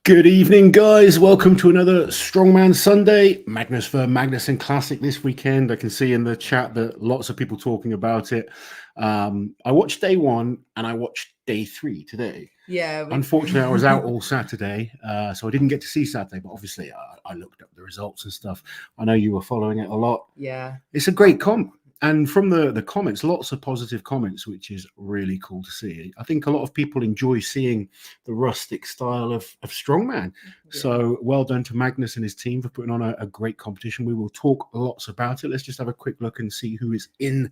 Good evening, guys. Welcome to another Strongman Sunday. Magnus for Magnus Classic this weekend. I can see in the chat that lots of people talking about it. I watched day one and I watched day three today. Yeah. Unfortunately, I was out all Saturday, so I didn't get to see Saturday, but obviously I looked up the results and stuff. I know you were following it a lot. Yeah. It's a great comp. And from the comments, lots of positive comments, which is really cool to see. I think a lot of people enjoy seeing the rustic style of strongman. Yeah. So well done to Magnus and his team for putting on a great competition. We will talk lots about it. Let's just have a quick look and see who is in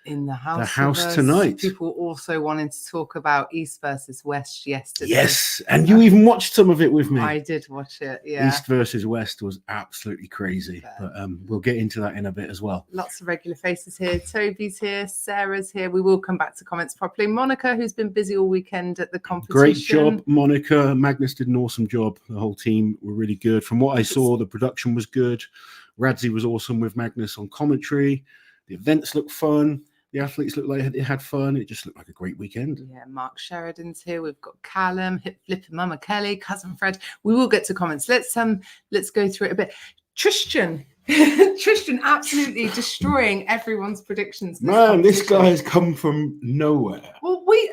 the house tonight. People also wanted to talk about East versus West yesterday. Yes, and you even watched some of it with me. I did watch it, yeah. East versus West was absolutely crazy, but we'll get into that in a bit as well. Lots of regular faces here. Toby's here, Sarah's here. We will come back to comments properly. Monica, who's been busy all weekend at the competition. Great job, Monica. Magnus did an awesome job. The whole team were really good. From what I saw, the production was good. Radzi was awesome with Magnus on commentary. The events looked fun. The athletes looked like they had fun. It just looked like a great weekend. Yeah, Mark Sheridan's here. We've got Callum, Hip Flip, and Mama Kelly, Cousin Fred. We will get to comments. Let's go through it a bit. Tristian absolutely destroying everyone's predictions. Man, this guy has come from nowhere. Well, we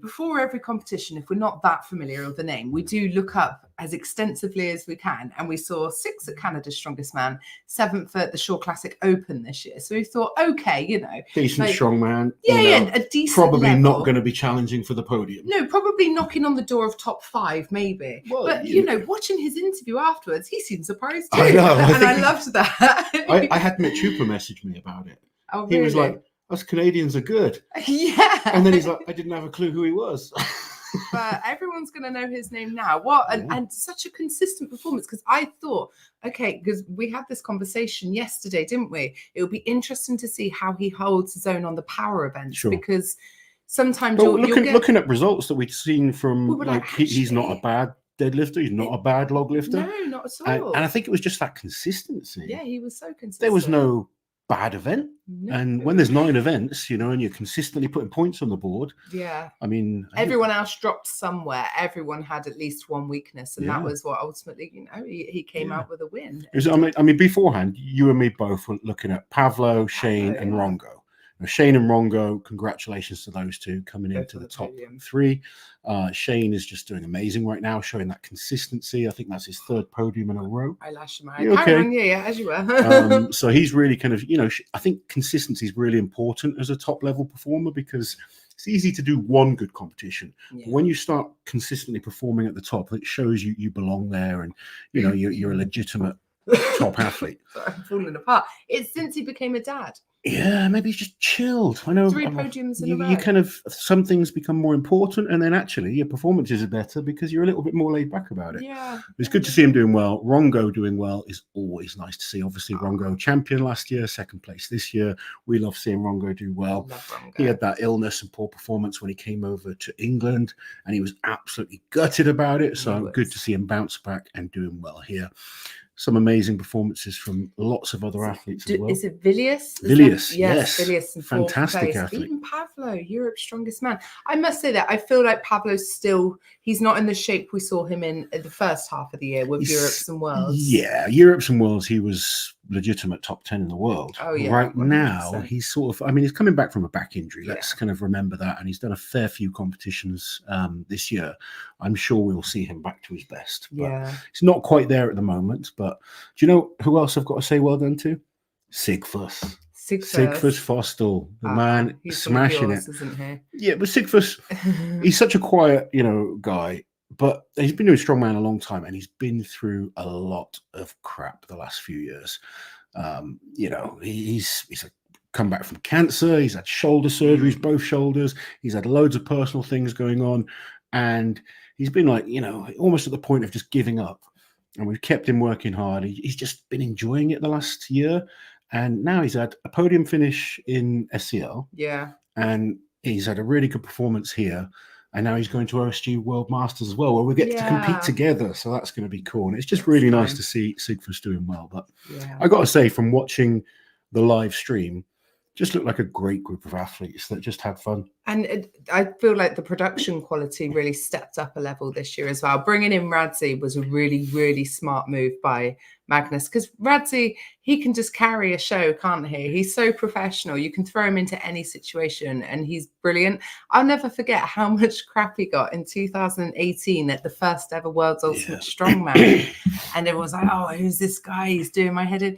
before every competition, if we're not that familiar with the name, we do look up as extensively as we can. And we saw 6th at Canada's Strongest Man, 7th at the RAW Classic Open this year. So we thought, okay, decent strongman. Yeah, a decent probably level. Not going to be challenging for the podium. No, probably knocking on the door of top 5, maybe. Well, but watching his interview afterwards, he seemed surprised too. I know, I loved that. I had Mitch Hooper message me about it. Oh, he was like, "Us Canadians are good." Yeah. And then he's like, "I didn't have a clue who he was." But everyone's going to know his name now. And such a consistent performance, because I thought, okay, because we had this conversation yesterday, didn't we? It would be interesting to see how he holds his own on the power events, because sometimes looking at results that we've seen from, he's not a bad deadlifter, he's not a bad log lifter. No, not at all. And I think it was just that consistency. Yeah, he was so consistent. There was no bad event. No. And when there's 9 events, and you're consistently putting points on the board. Yeah. I mean, everyone else dropped somewhere. Everyone had at least one weakness. And that was what ultimately, he came out with a win. I mean, beforehand, you and me both were looking at Pavlo, Shane, and Rongo. Now, Shane and Rongo, congratulations to those two coming into the top 3. Shane is just doing amazing right now, showing that consistency. I think that's his 3rd podium in a row. I Lasha, okay? Yeah, as you were. So he's really kind of, I think consistency is really important as a top level performer, because it's easy to do one good competition. Yeah. When you start consistently performing at the top, it shows you belong there, and you're a legitimate top athlete. Sorry, I'm falling apart. It's since he became a dad. Yeah, maybe he's just chilled. I know 3 podiums in a row. You kind of, some things become more important, and then actually your performances are better because you're a little bit more laid back about it. Yeah. It's good to see him doing well. Rongo doing well is always nice to see. Obviously, Rongo champion last year, 2nd place this year. We love seeing Rongo do well. He had that illness and poor performance when he came over to England, and he was absolutely gutted about it. So good to see him bounce back and doing well here. Some amazing performances from lots of other athletes as well. Is it Villiers? Villiers, yes. Villiers in fantastic athlete. Even Pavlo, Europe's strongest man. I must say that I feel like Pavlo's still, he's not in the shape we saw him in the first half of the year with Europe's and Worlds. Yeah, Europe's and Worlds, he was legitimate top 10 in the world. Oh, yeah. Right 100%. Now, he's sort of, he's coming back from a back injury. Let's kind of remember that. And he's done a fair few competitions this year. I'm sure we'll see him back to his best. But he's not quite there at the moment. But do you know who else I've got to say well done to? Sigfus. Sigfus Fostel, the man smashing it. Isn't he? Yeah, but Sigfus, he's such a quiet, guy. But he's been doing strongman a long time, and he's been through a lot of crap the last few years. He's come back from cancer. He's had shoulder surgeries, both shoulders. He's had loads of personal things going on, and he's been almost at the point of just giving up. And we've kept him working hard. He's just been enjoying it the last year, and now he's had a podium finish in SCL. Yeah, and he's had a really good performance here. And now he's going to OSG World Masters as well, where we get to compete together. So that's going to be cool. And it's just really nice to see Sigfus doing well. But I got to say, from watching the live stream, just looked like a great group of athletes that just had fun. And I feel like the production quality really stepped up a level this year as well. Bringing in Radzi was a really, really smart move by Magnus, because Radzi, he can just carry a show, can't he? He's so professional. You can throw him into any situation and he's brilliant. I'll never forget how much crap he got in 2018 at the first ever World's Ultimate Strongman. And everyone was like, oh, who's this guy? He's doing my head in.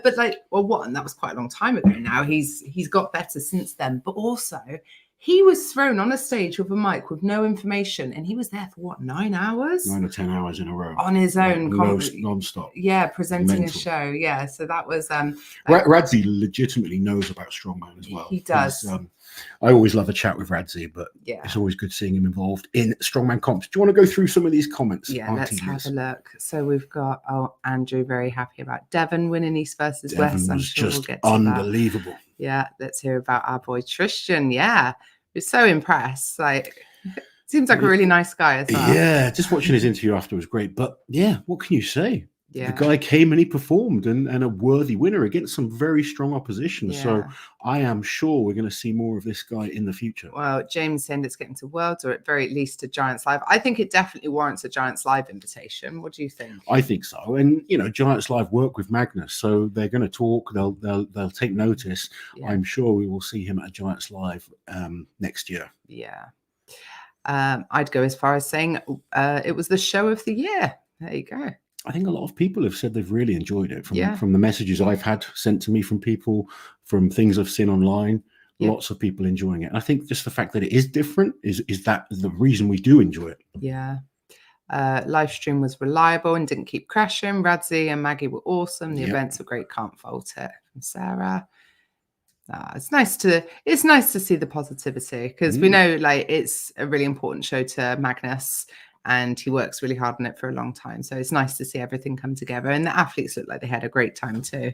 But like, well, what? And that was quite a long time ago now. He's got better since then. But also, he was thrown on a stage with a mic with no information, and he was there for what, 9 hours? 9 or 10 hours in a row on his own, non-stop. Yeah, presenting a show. Yeah, so that was Radzi legitimately knows about strongman as well. He does. I always love a chat with Radzi, but yeah, it's always good seeing him involved in strongman comps. Do you want to go through some of these comments? Yeah, let's have a look. So we've got Andrew very happy about Devon winning East versus West. I'm sure we'll get to unbelievable. That. Yeah, let's hear about our boy Tristian. Yeah, we're so impressed. Like, seems like a really nice guy as well. Yeah, just watching his interview after was great. But yeah, what can you say? Yeah. The guy came and he performed and a worthy winner against some very strong opposition. Yeah. So I am sure we're going to see more of this guy in the future. Well, James saying it's getting to Worlds, or at very least a Giants Live. I think it definitely warrants a Giants Live invitation. What do you think? I think so. And, you know, Giants Live work with Magnus, so they're going to talk. They'll take notice. Yeah. I'm sure we will see him at a Giants Live next year. Yeah. I'd go as far as saying it was the show of the year. There you go. I think a lot of people have said they've really enjoyed it from the messages I've had sent to me from people, from things I've seen online. Yep. Lots of people enjoying it. And I think just the fact that it is different is that the reason we do enjoy it. Yeah. Live stream was reliable and didn't keep crashing. Radzi and Maggie were awesome. The events were great. Can't fault it. From Sarah. It's nice to see the positivity, because we know like it's a really important show to Magnus. And he works really hard on it for a long time. So it's nice to see everything come together. And the athletes look like they had a great time too.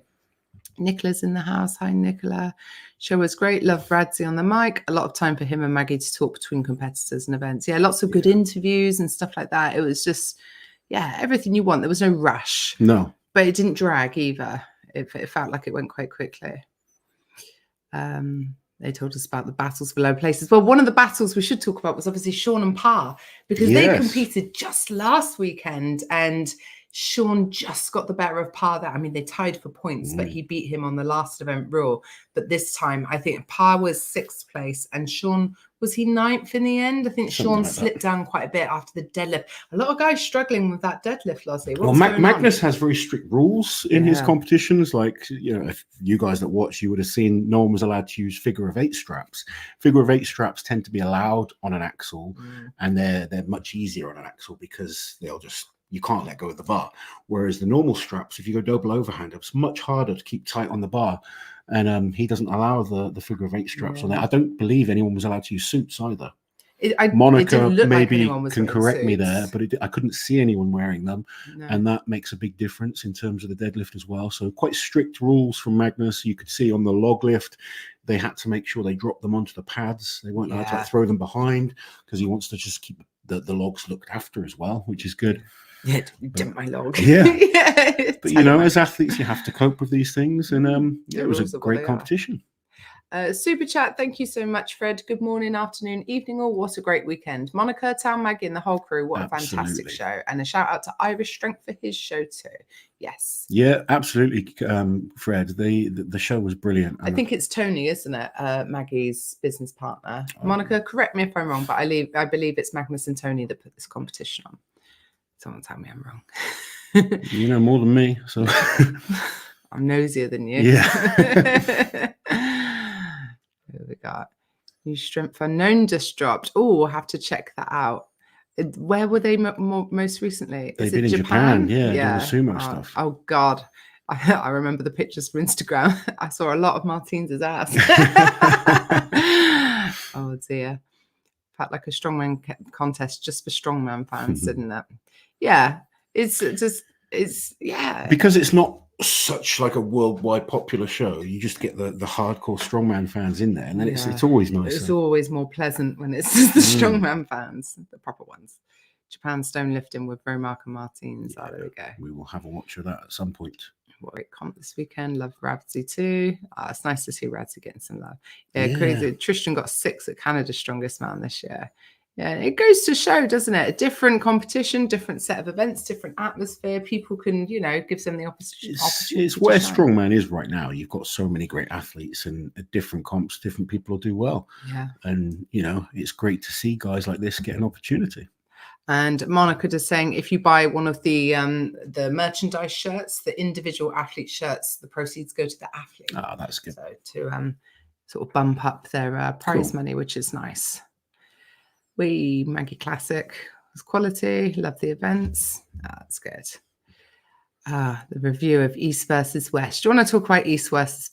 Nicola's in the house. Hi, Nicola. Show was great. Love Radzi on the mic. A lot of time for him and Maggie to talk between competitors and events. Yeah, lots of good interviews and stuff like that. It was just, everything you want. There was no rush. No. But it didn't drag either. It felt like it went quite quickly. They told us about the battles for low places. Well, one of the battles we should talk about was obviously Sean and Parr, because they competed just last weekend and Sean just got the better of Parr there. I mean, they tied for points, but he beat him on the last event Raw. But this time, I think Parr was 6th place and Sean, was he 9th in the end? I think Sean slipped down quite a bit after the deadlift. A lot of guys struggling with that deadlift, Lozzie. Well, Magnus has very strict rules in his competitions. Like, you know, if you guys that watch, you would have seen no one was allowed to use figure of 8 straps. Figure of 8 straps tend to be allowed on an axle, and they're much easier on an axle because you can't let go of the bar. Whereas the normal straps, if you go double overhand, it's much harder to keep tight on the bar. And he doesn't allow the figure of 8 straps on there. I don't believe anyone was allowed to use suits either. Monica maybe can correct me there, but I couldn't see anyone wearing them. No. And that makes a big difference in terms of the deadlift as well. So quite strict rules from Magnus. You could see on the log lift, they had to make sure they dropped them onto the pads. They weren't allowed to throw them behind, because he wants to just keep the logs looked after as well, which is good. Yeah, dump my log. Yeah. But, you know, as athletes, you have to cope with these things. And it was a great competition. Super chat. Thank you so much, Fred. Good morning, afternoon, evening, all. What a great weekend. Monica, Town Maggie, and the whole crew. What a fantastic show. And a shout out to Irish Strength for his show too. Yes. Yeah, absolutely, Fred. The show was brilliant. I think it's Tony, isn't it? Maggie's business partner. Monica, correct me if I'm wrong, but I believe it's Magnus and Tony that put this competition on. Someone tell me I'm wrong. You know more than me, so I'm nosier than you. Yeah. Here we got new Strength Unknown just dropped. Oh, we'll have to check that out. Where were they most recently? They've been in Japan. Yeah, doing the sumo stuff. Oh God, I remember the pictures from Instagram. I saw a lot of Martine's ass. Oh dear. Felt like a strongman contest just for strongman fans, didn't it? Yeah, it's because it's not such like a worldwide popular show. You just get the hardcore strongman fans in there, and then it's always nice. It's always more pleasant when it's just the strongman fans, the proper ones. Japan stone lifting with Romark and Martins. Yeah, there we go. We will have a watch of that at some point. what a great comp this weekend. Love Radzi too. It's nice to see Radzi getting some love. Yeah, crazy. Tristian got 6 at Canada's Strongest Man this year. Yeah, it goes to show, doesn't it? A different competition, different set of events, different atmosphere. People can, gives them the opportunity. It's where strongman is right now. You've got so many great athletes, and at different comps, different people will do well. Yeah. And, it's great to see guys like this get an opportunity. And Monica is saying, if you buy one of the merchandise shirts, the individual athlete shirts, the proceeds go to the athlete. Oh, that's good. So to sort of bump up their prize money, which is nice. Maggie Classic was quality. Love the events. That's good. The review of East versus West. Do you want to talk about East versus?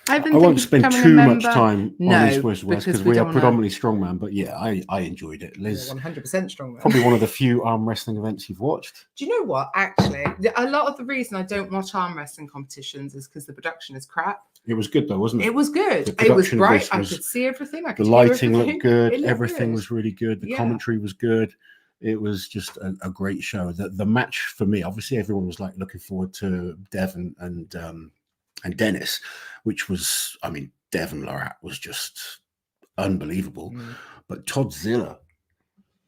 I won't spend too much time on East versus West because we are predominantly strongman. But yeah, I enjoyed it. Liz, 100% strongman. Probably one of the few arm wrestling events you've watched. Do you know what? Actually, a lot of the reason I don't watch arm wrestling competitions is because the production is crap. It was good though, wasn't it? It was good. It was bright. I could see everything. The lighting looked good. Everything was really good. The commentary was good. It was just a great show. The match for me, obviously, everyone was like looking forward to Devon and Dennis, which was, Devon Lorat was just unbelievable. But Todd Ziller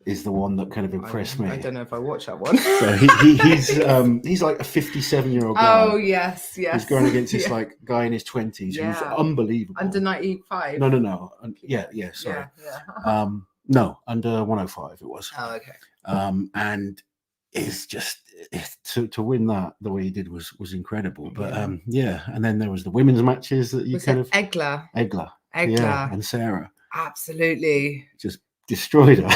is the one that kind of impressed me. I don't know if I watched that one. So he's like a 57-year-old guy. Oh yes. He's going against this like guy in his 20s who's unbelievable. Under 95. No. Sorry. No, under 105 it was. Oh, okay. And it's just to win that the way he did was incredible. But and then there was the women's matches that you Egler and Sarah. Absolutely. Just destroyed her.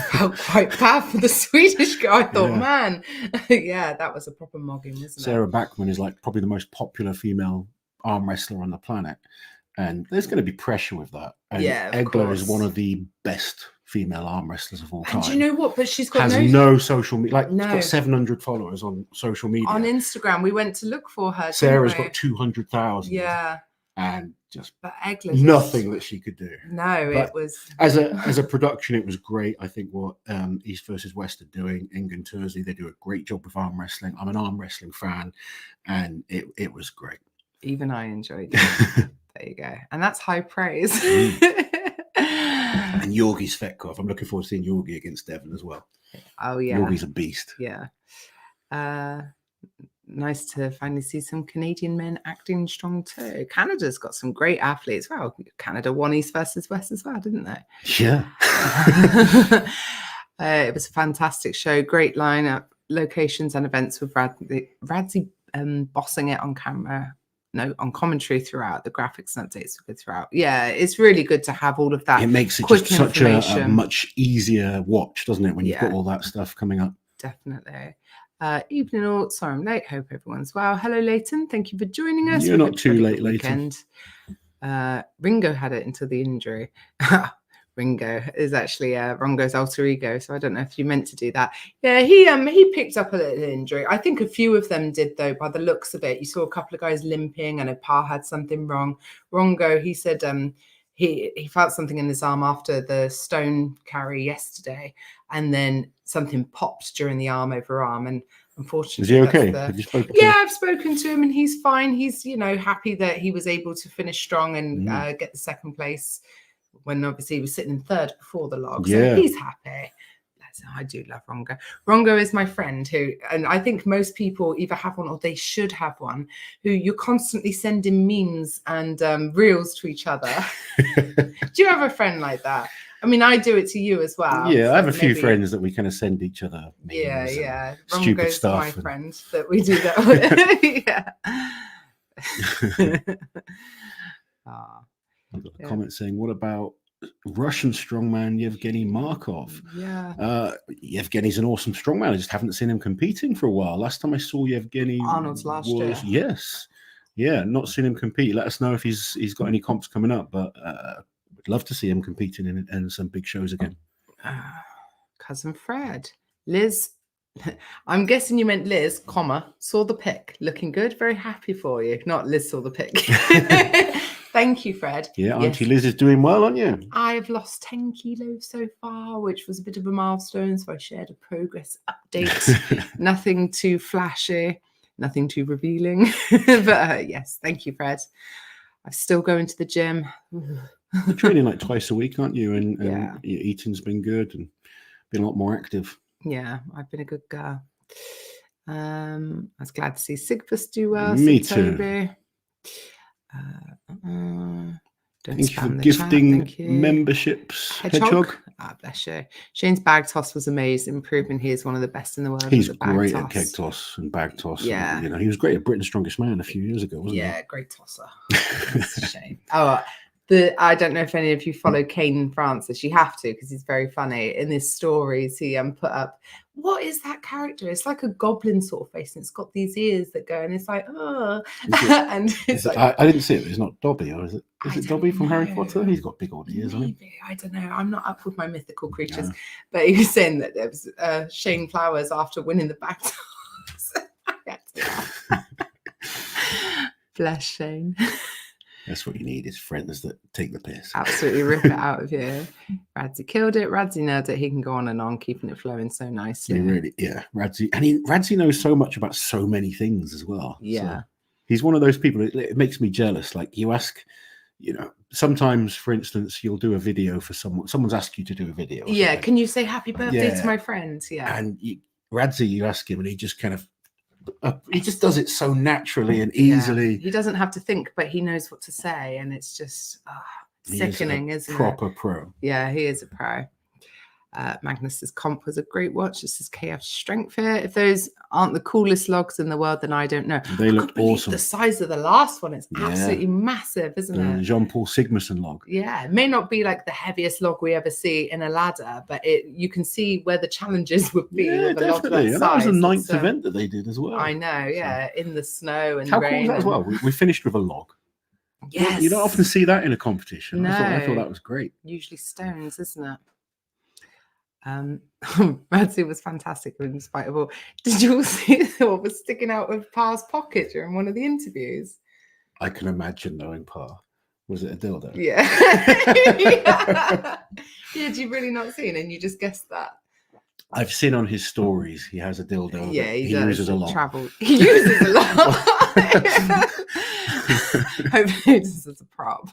Felt quite bad for the Swedish guy. I thought, man, that was a proper mogging, wasn't it? Sarah Backman is like probably the most popular female arm wrestler on the planet, and there's going to be pressure with that. And Egler is one of the best female arm wrestlers of all time. And do you know what? But she's got no social media. She's got 700 followers on social media. On Instagram, we went to look for her. Sarah's got 200,000. Yeah. And but Egler nothing that she could do. No, but it was as a production, it was great. I think what East versus West are doing, Ingun Terzi, they do a great job with arm wrestling. I'm an arm wrestling fan, and it was great. Even I enjoyed it. There you go, and that's high praise. And Yorgi Svetkov, I'm looking forward to seeing Yorgi against Devon as well. Oh yeah, Yorgi's a beast. Yeah. Nice to finally see some Canadian men acting strong too. Canada's got some great athletes. Well, Canada won East versus West as well, didn't they? Yeah. It was a fantastic show. Great lineup, locations and events with Radzi bossing it on camera. No, on commentary throughout. The graphics and updates were good throughout. Yeah, it's really good to have all of that. It makes it just such a much easier watch, doesn't it, when you've got all that stuff coming up? Definitely. Evening all. Sorry, I'm late. Hope everyone's well. Hello, Leighton. Thank you for joining us. You're not too late, Leighton. Ringo had it until the injury. Ringo is actually Rongo's alter ego, so I don't know if you meant to do that. Yeah, he picked up a little injury. I think a few of them did, though, by the looks of it. You saw a couple of guys limping, and Pa had something wrong. Rongo, he said he felt something in his arm after the stone carry yesterday, and then something popped during the arm over arm, and unfortunately, is he okay? Have you spoken to him? I've spoken to him, and he's fine. He's happy that he was able to finish strong and get the second place when obviously he was sitting in third before the log. So he's happy. I do love Rongo. Rongo is my friend who, and I think most people either have one or they should have one, who you're constantly sending memes and reels to each other. Do you have a friend like that? I mean, I do it to you as well. Yeah, so I have a few friends that we kind of send each other memes. Yeah. Stupid Rongo's stuff. My friend that we do that with. I've got a comment saying, what about Russian strongman Yevgeny Markov? Yeah. Yevgeny's an awesome strongman. I just haven't seen him competing for a while. Last time I saw Yevgeny Arnold's last year. Yes. Yeah, not seen him compete. Let us know if he's got any comps coming up, but would love to see him competing in some big shows again. Cousin Fred. Liz, I'm guessing you meant Liz, saw the pic. Looking good. Very happy for you. Not Liz saw the pic. Thank you, Fred. Yeah, Auntie Liz is doing well, aren't you? I've lost 10 kilos so far, which was a bit of a milestone. So I shared a progress update. Nothing too flashy. Nothing too revealing. But yes, thank you, Fred. I'm still going to the gym. You're training like twice a week, aren't you? And Yeah. your eating's been good and been a lot more active. Yeah, I've been a good girl. I was glad to see Sigfus do well. Me said too. Toby. Don't Thank you for spam the gifting chat. Thank you. memberships. Hedgehog. Ah, bless you. Shane's bag toss was amazing, proving he is one of the best in the world. He's at bag great toss. at keg toss and bag toss. Yeah. And, you know, he was great at Britain's Strongest Man a few years ago, wasn't he? Yeah, great tosser. That's a shame. Oh, I don't know if any of you follow Kane Francis. You have to, because he's very funny. In his stories, he put up, what is that character? It's like a goblin sort of face, and it's got these ears that go, and it's like, oh. And it's like, I didn't see it, but it's not Dobby, or is it? Is it Dobby from Harry know. Potter? He's got big old ears, hasn't he? I don't know. I'm not up with my mythical creatures. No. But he was saying that there was Shane Flowers after winning the bag toss. I had to laugh. Bless Shane. That's what you need, is friends that take the piss. Absolutely rip it out of you. Radzi killed it. Radzi nailed it. He can go on and on, keeping it flowing so nicely. He really, yeah. Radzi knows so much about so many things as well. Yeah. So he's one of those people, it makes me jealous. Like, you ask, you know, sometimes, for instance, you'll do a video for someone's asked you to do a video. Yeah. Can you say happy birthday Yeah. to my friend? Yeah. And Radzi, you ask him, and he just kind of, he just does it so naturally and easily. Yeah. He doesn't have to think, but he knows what to say, and it's just sickening, isn't it? Proper pro. Yeah, he is a pro. Magnus's comp was a great watch. This is KF Strength here. If those aren't the coolest logs in the world, then I don't know. They look awesome. The size of the last one is absolutely massive, isn't it? Jean-Paul Sigmarsson log. Yeah, it may not be like the heaviest log we ever see in a ladder, but you can see where the challenges would be. Yeah, with a log definitely. that That was the size. 9th event that they did as well. I know, yeah, in the snow and how rain. cool was that as well? We finished with a log. Yes. You don't often see that in a competition. No. I thought that was great. Usually stones, isn't it? Radzi was fantastic and inspitable. Did you all see what was sticking out of Par's pocket during one of the interviews? I can imagine knowing Par. Was it a dildo? Yeah. Yeah, did you really not see it and you just guessed that? I've seen on his stories he has a dildo. Yeah, he does. uses a lot. He uses a lot. Hopefully it is as a prop.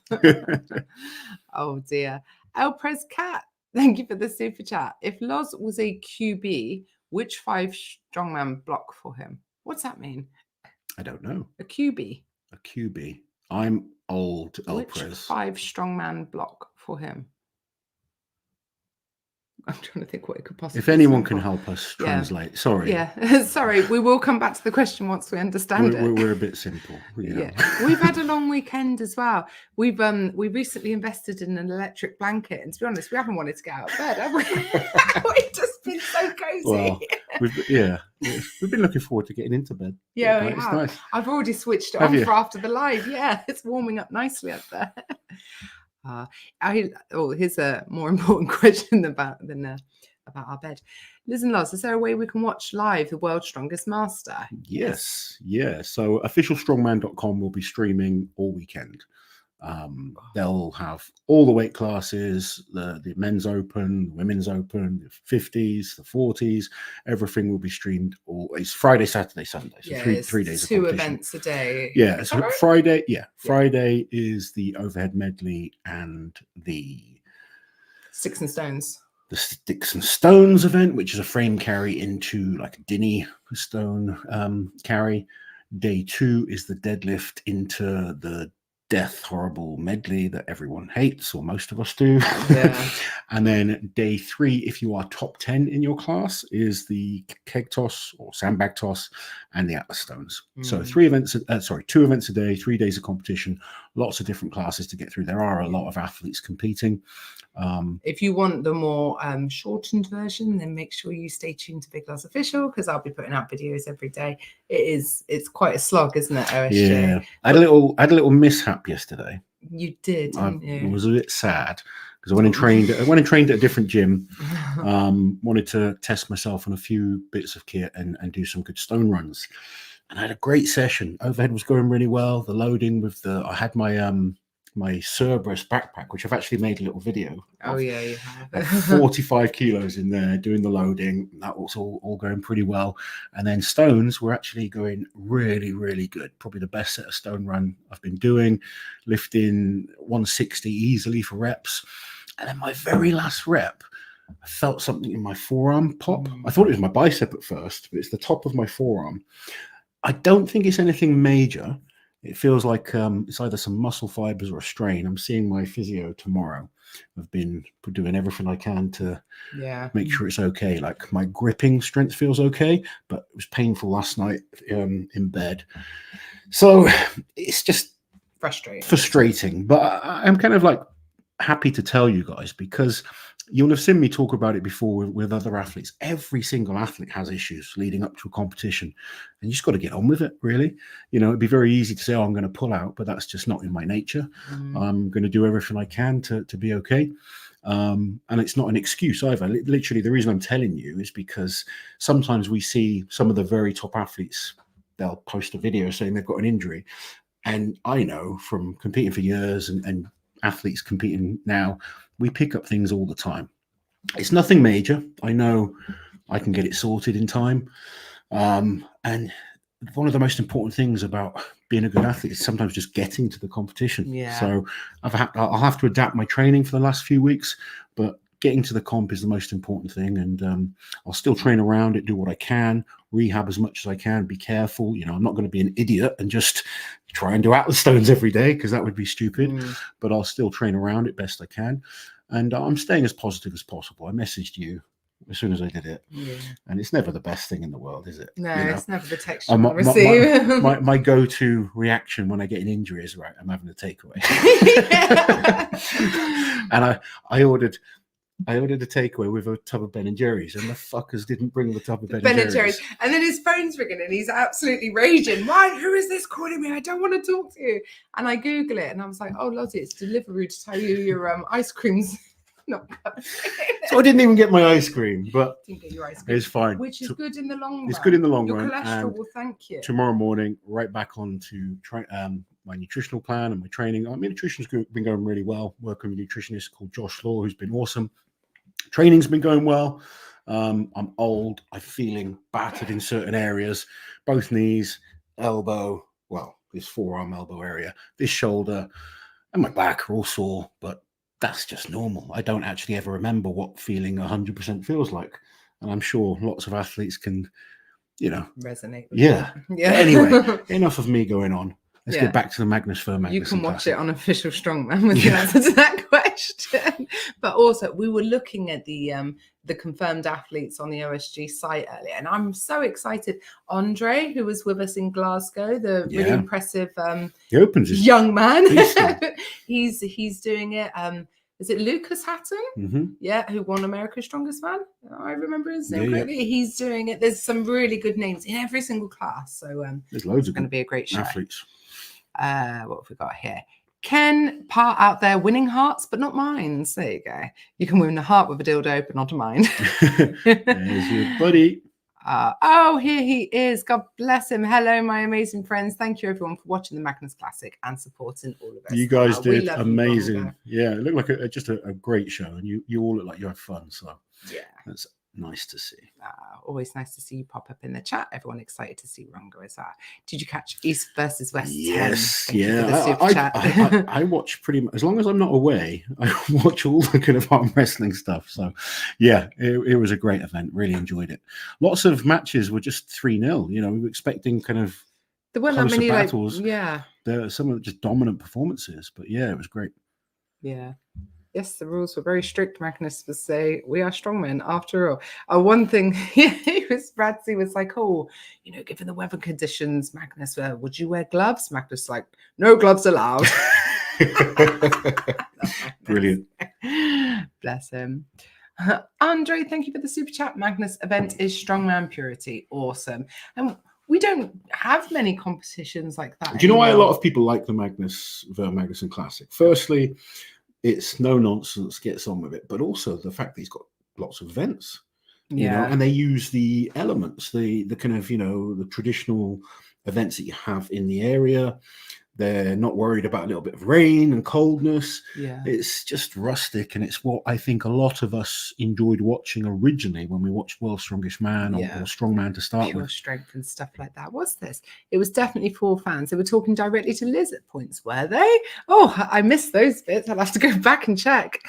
Oh dear. El Prez Cat, thank you for the super chat. If Loz was a QB, which 5 strongman block for him? What's that mean? I don't know. A QB. A QB. I'm old, El Which Prez. 5 strongman block for him? I'm trying to think what it could possibly be. If anyone can help us translate, sorry. Yeah, sorry. We will come back to the question once we understand it. We're a bit simple. Yeah. We've had a long weekend as well. We recently invested in an electric blanket, and to be honest, we haven't wanted to get out of bed, have we? We've just been so cozy. Well, we've been looking forward to getting into bed. Yeah, it's nice. I've already switched it on for after the live. Yeah, it's warming up nicely up there. Here's a more important question about our bed. Liz and Loz, is there a way we can watch live the World's Strongest Master? Yes. Yeah. So officialstrongman.com will be streaming all weekend. They'll have all the weight classes, the men's open, the women's open, the 50s, the 40s. Everything will be streamed. It's Friday, Saturday, Sunday. So three days of 2 events a day. Yeah. So right? Friday is the overhead medley and the Sticks and Stones. The Sticks and Stones event, which is a frame carry into like a Dinny stone carry. Day 2 is the deadlift into the death horrible medley that everyone hates, or most of us do. Yeah. And then day 3, if you are top 10 in your class, is the keg toss or sandbag toss and the Atlas stones. So 2 events a day, 3 days of competition, lots of different classes to get through. There are a lot of athletes competing. If you want the more shortened version, then make sure you stay tuned to Big Loz Official, because I'll be putting out videos every day. It's quite a slog, isn't it, OSJ? Yeah, I had a little mishap yesterday. You did, didn't you? I was a bit sad because I went and trained at a different gym. Wanted to test myself on a few bits of kit and do some good stone runs. And I had a great session. Overhead was going really well. The loading with I had my my Cerberus backpack, which I've actually made a little video. Oh yeah, you have. At 45 kilos in there, doing the loading. That was all going pretty well. And then stones were actually going really, really good. Probably the best set of stone run I've been doing, lifting 160 easily for reps. And then my very last rep, I felt something in my forearm pop. I thought it was my bicep at first, but it's the top of my forearm. I don't think it's anything major. It feels like it's either some muscle fibers or a strain. I'm seeing my physio tomorrow. I've been doing everything I can to make sure it's okay. Like my gripping strength feels okay, but it was painful last night in bed. So it's just frustrating. But I'm kind of like happy to tell you guys, because you'll have seen me talk about it before with other athletes. Every single athlete has issues leading up to a competition, and you just got to get on with it, really. You know, it'd be very easy to say, oh, I'm going to pull out, but that's just not in my nature. I'm going to do everything I can to be okay. And it's not an excuse either. Literally, the reason I'm telling you is because sometimes we see some of the very top athletes, they'll post a video saying they've got an injury. And I know from competing for years and athletes competing now, we pick up things all the time. It's nothing major. I know I can get it sorted in time. And one of the most important things about being a good athlete is sometimes just getting to the competition. So I'll have to adapt my training for the last few weeks, but getting to the comp is the most important thing. And I'll still train around it, do what I can, rehab as much as I can, be careful. You know, I'm not going to be an idiot and just try and do Atlas stones every day, because that would be stupid. But I'll still train around it best I can. And I'm staying as positive as possible. I messaged you as soon as I did it. And it's never the best thing in the world, is it? No, it's never the text you want to receive. My go-to reaction when I get an injury is, right, I'm having a takeaway. And I ordered a takeaway with a tub of Ben and Jerry's, and the fuckers didn't bring the tub of Ben and Jerry's. And then his phone's ringing and he's absolutely raging. Why? Who is this calling me? I don't want to talk to you. And I Google it and I was like, oh, Lozzie, it's Deliveroo to tell you your ice cream's not coming. So I didn't even get my ice cream, but didn't get your ice cream, it's fine. Which is good in the long run. It's good in the long your run. Your cholesterol will thank you. Tomorrow morning, right back on to my nutritional plan and my training. My nutrition's been going really well. Working with a nutritionist called Josh Law, who's been awesome. Training's been going well. I'm old. I'm feeling battered in certain areas, both knees, elbow, well, this forearm elbow area, this shoulder, and my back are all sore, but that's just normal. I don't actually ever remember what feeling 100% feels like. And I'm sure lots of athletes can, you know, resonate with that. Anyway, enough of me going on. Let's get back to the Magnus Classic. You can watch it on Official Strongman with the answer to that question. But also, we were looking at the confirmed athletes on the OSG site earlier, and I'm so excited. Andre, who was with us in Glasgow, the really impressive he opens his young man, he's doing it. Is it Lucas Hatton? Yeah, who won America's Strongest Man? I remember his name correctly. He's doing it. There's some really good names in every single class. So there's loads of going to be a great show. Athletes. What have we got here? Ken Part out there winning hearts, but not minds. There you go. You can win a heart with a dildo, but not a mind. There's your buddy. Oh, here he is. God bless him. Hello, my amazing friends. Thank you, everyone, for watching the Magnus Classic and supporting all of us. You guys did amazing. Yeah, it looked like just a great show, and you all look like you had fun. So yeah, that's nice to see. Always nice to see you pop up in the chat. Everyone excited to see Rongo as well. Did you catch East versus West? Yes, I watch pretty much, as long as I'm not away, I watch all the kind of arm wrestling stuff. So yeah, it was a great event. Really enjoyed it. Lots of matches were just 3-0. You know, we were expecting kind of there weren't that many battles. There are some of just dominant performances, but yeah, it was great. Yeah. Yes, the rules were very strict. Magnus would say, we are strongmen after all. One thing, Radsey was like, oh, you know, given the weather conditions, Magnus, would you wear gloves? Magnus was like, no gloves allowed. Brilliant. Bless him. Andre, thank you for the super chat. Magnus event is Strongman Purity. Awesome. And we don't have many competitions like that. Do you know why a lot of people like the Magnus Classic? Firstly, it's no nonsense, gets on with it, but also the fact that he's got lots of events, you know, and they use the elements, the kind of, you know, the traditional events that you have in the area. They're not worried about a little bit of rain and coldness. Yeah. It's just rustic, and it's what I think a lot of us enjoyed watching originally when we watched World's Strongest Man or Strongman to start Pure with. strength and stuff like that. What's this? It was definitely for fans. They were talking directly to Liz at points, were they? Oh, I missed those bits. I'll have to go back and check.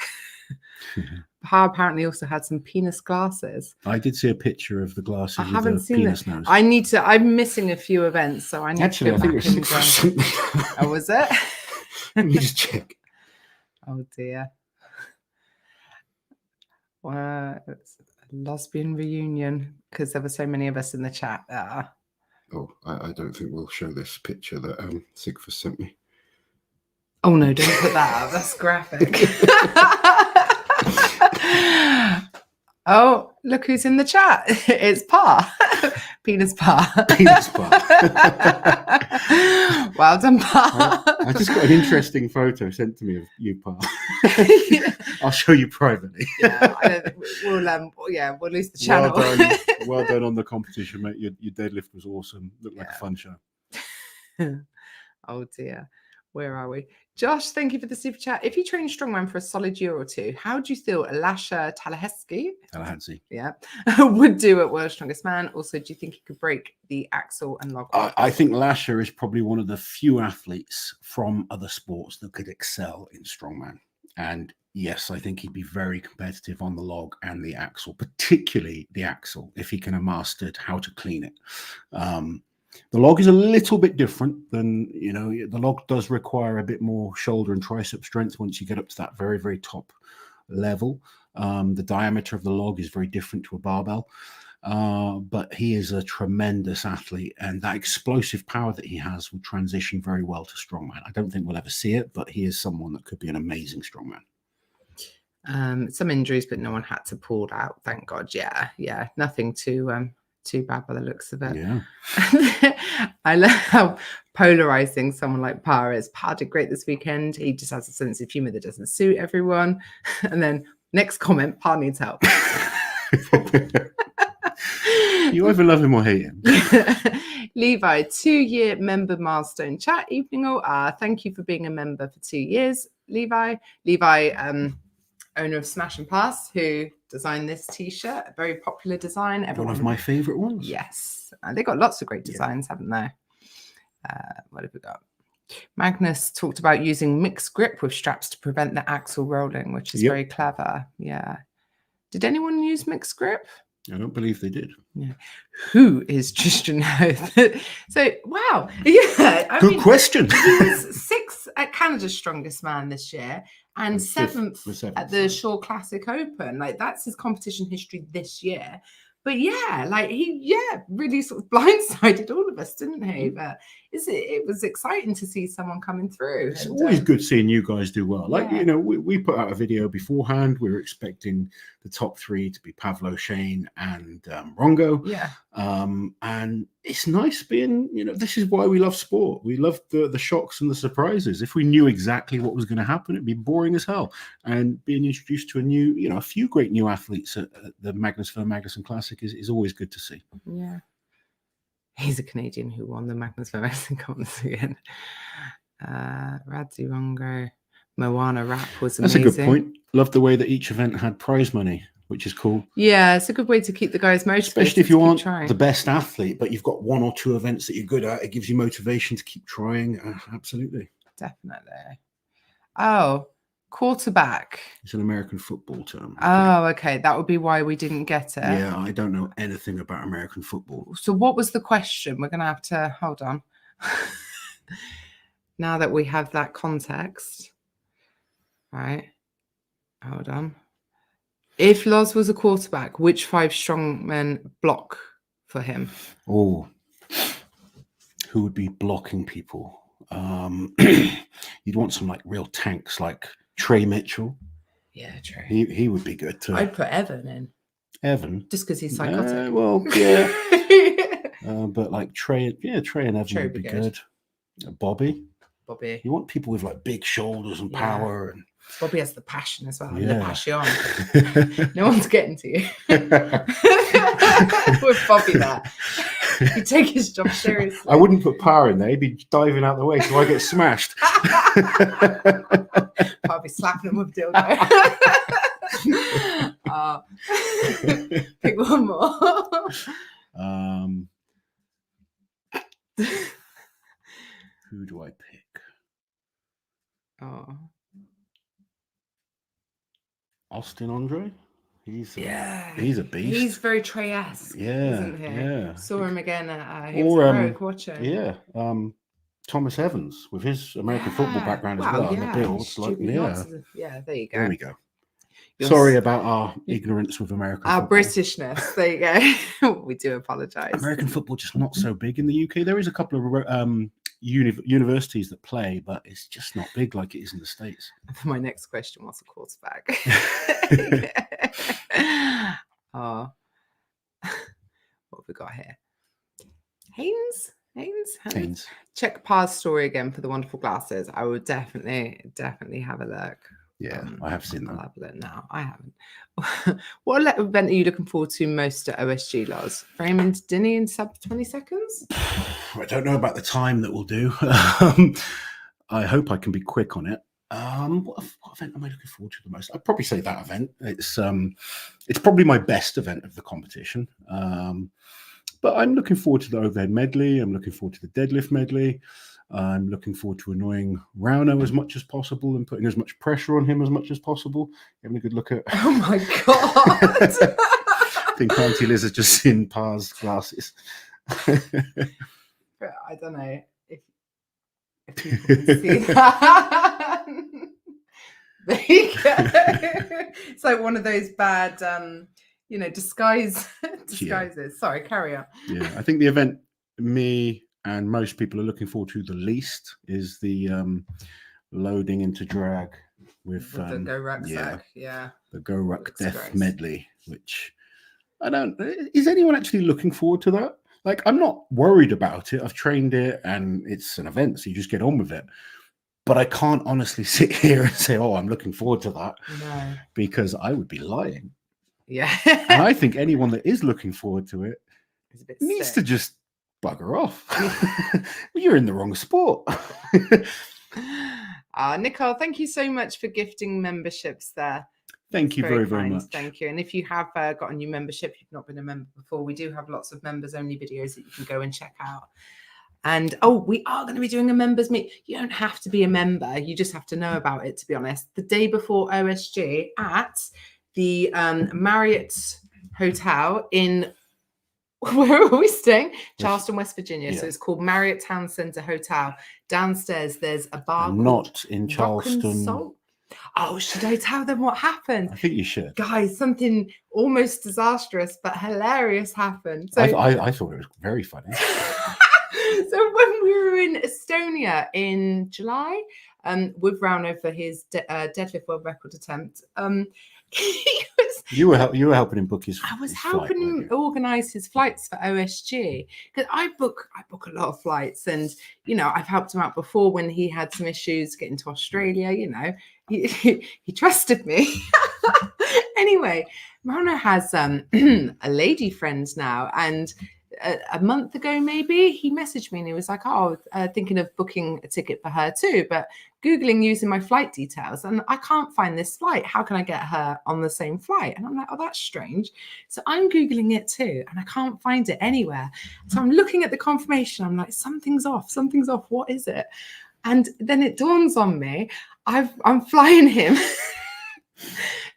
Power apparently also had some penis glasses. I did see a picture of the glasses. I haven't seen penis it. nose. I'm missing a few events, so I need to go back and Oh, was it? Let me just check. Oh dear. It's a lesbian reunion because there were so many of us in the chat. Oh, I don't think we'll show this picture that Sigfus sent me. Oh no, don't put that out. That's graphic. Oh, look who's in the chat. It's Pa. Penis Pa. Penis Pa. Well done, Pa. I just got an interesting photo sent to me of you, Pa. I'll show you privately. We'll lose the channel. Well done on the competition, mate. Your deadlift was awesome. Looked like a fun show. Oh dear. Where are we? Josh, thank you for the super chat. If you train strongman for a solid year or two, how do you feel Lasha Tallahassee would do at World's Strongest Man? Also, do you think he could break the axle and log? I think Lasha is probably one of the few athletes from other sports that could excel in strongman. And yes, I think he'd be very competitive on the log and the axle, particularly the axle, if he can have mastered how to clean it. The log is a little bit different than, the log does require a bit more shoulder and tricep strength once you get up to that very, very top level. The diameter of the log is very different to a barbell, but he is a tremendous athlete, and that explosive power that he has will transition very well to strongman. I don't think we'll ever see it, but he is someone that could be an amazing strongman. Some injuries, but no one had to pull out, thank God. Yeah, nothing too bad by the looks of it. Yeah. I love how polarizing someone like Pa is. Pa did great this weekend. He just has a sense of humor that doesn't suit everyone. And then next comment, Pa needs help. You either love him or hate him. Levi, 2-year member milestone chat evening. Thank you for being a member for 2 years, Levi. Owner of Smash and Pass, who designed this t-shirt, a very popular design. One of my favorite ones. Yes, they got lots of great designs, haven't they? What have we got? Magnus talked about using mixed grip with straps to prevent the axle rolling, which is very clever. Yeah. Did anyone use mixed grip? I don't believe they did. Yeah. Who is Tristian? So, wow. Yeah. Good question. He was 6th at Canada's Strongest Man this year and 7th at the RAW Classic Open. Like, that's his competition history this year. But he really sort of blindsided all of us, didn't he? But it was exciting to see someone coming through. It's always good seeing you guys do well. We put out a video beforehand. We were expecting the top 3 to be Pavlo, Shane, and Rongo. Yeah. And it's nice being, this is why we love sport. We love the shocks and the surprises. If we knew exactly what was going to happen, it'd be boring as hell. And being introduced to a few great new athletes at the Magnus Classic is always good to see. Yeah. He's a Canadian who won the Magnus Classic again. Radzi Rongo, Moana Rap was amazing. That's a good point. Love the way that each event had prize money, which is cool. Yeah, it's a good way to keep the guys motivated. Especially if you aren't the best athlete, but you've got 1 or 2 events that you're good at. It gives you motivation to keep trying. Absolutely. Definitely. Oh, quarterback. It's an American football term. Oh, okay. That would be why we didn't get it. Yeah, I don't know anything about American football. So what was the question? We're going to have to hold on. Now that we have that context. Right. Hold on. If Loz was a quarterback, which 5 strongmen block for him? Oh, who would be blocking people? You'd want some real tanks like Trey Mitchell. Yeah, Trey. He would be good too. I'd put Evan in. Evan? Just because he's psychotic. Well, yeah. But Trey, Trey and Evan would be good. Bobby. You want people with big shoulders and power. And Bobby has the passion as well. Yeah. The passion. No one's getting to you. With Bobby there. He'd take his job seriously. I wouldn't put power in there. He'd be diving out the way so I get smashed. I'll be slapping him with dildo. Pick one more. Who do I pick? Austin Andre? He's a beast. He's very Trey-esque, isn't he? Yeah. Saw him again at Rogue watching. Yeah. Thomas Evans with his American football background as well. Yeah. The build, Yeah, there you go. There we go. Sorry about our ignorance with American our football. Britishness. There you go. We do apologise. American football just not so big in the UK. There is a couple of universities that play, but it's just not big like it is in the States. My next question was a quarterback. What have we got here? Haynes. Check Pa's story again for the wonderful glasses. I would definitely have a look. Yeah, I have seen that. I'll have a look now. I haven't. What event are you looking forward to most at OSG, Loz? Raymond Dinny in sub 20 seconds? I don't know about the time that we'll do. I hope I can be quick on it. What event am I looking forward to the most? I'd probably say that event. It's probably my best event of the competition. But I'm looking forward to the overhead medley. I'm looking forward to the deadlift medley. I'm looking forward to annoying Rauno as much as possible and putting as much pressure on him as much as possible. Having a good look at. Oh my god! I think Auntie Liz has just seen Pa's glasses. I don't know if people can see that. There you go. It's like one of those bad, disguises. Yeah. Sorry, carry on. Yeah, I think the event me and most people are looking forward to the least is the loading into drag with the Go Rucksack. Yeah. The Go Ruck Death medley, which is anyone actually looking forward to that? Like, I'm not worried about it. I've trained it and it's an event, so you just get on with it. But I can't honestly sit here and say, oh, I'm looking forward to that. No. Because I would be lying. Yeah. And I think anyone that is looking forward to it needs to just bugger off. You're in the wrong sport. Nicole, thank you so much for gifting memberships there. Thank you very, very much. Thank you. And if you have got a new membership, you've not been a member before, we do have lots of members only videos that you can go and check out. And we are going to be doing a members meet. You don't have to be a member. You just have to know about it, to be honest. The day before OSG at the Marriott Hotel in, where are we staying? Charleston, West Virginia. Yeah. So it's called Marriott Town Center Hotel. Downstairs, there's a bar. Not in Charleston. Oh, should I tell them what happened? I think you should. Guys, something almost disastrous but hilarious happened. So I thought it was very funny. So when we were in Estonia in July, with Rauno for his deadlift world record attempt, you were helping him book his. I was helping him organise his flights for OSG because I book a lot of flights, and I've helped him out before when he had some issues getting to Australia. He trusted me. Anyway, Rauno has a lady friend now, and a month ago maybe he messaged me and he was like, thinking of booking a ticket for her too, but Googling using my flight details and I can't find this flight. How can I get her on the same flight? And I'm like, oh, that's strange. So I'm Googling it too and I can't find it anywhere. So I'm looking at the confirmation. I'm like, something's off. What is it? And then it dawns on me, I'm flying him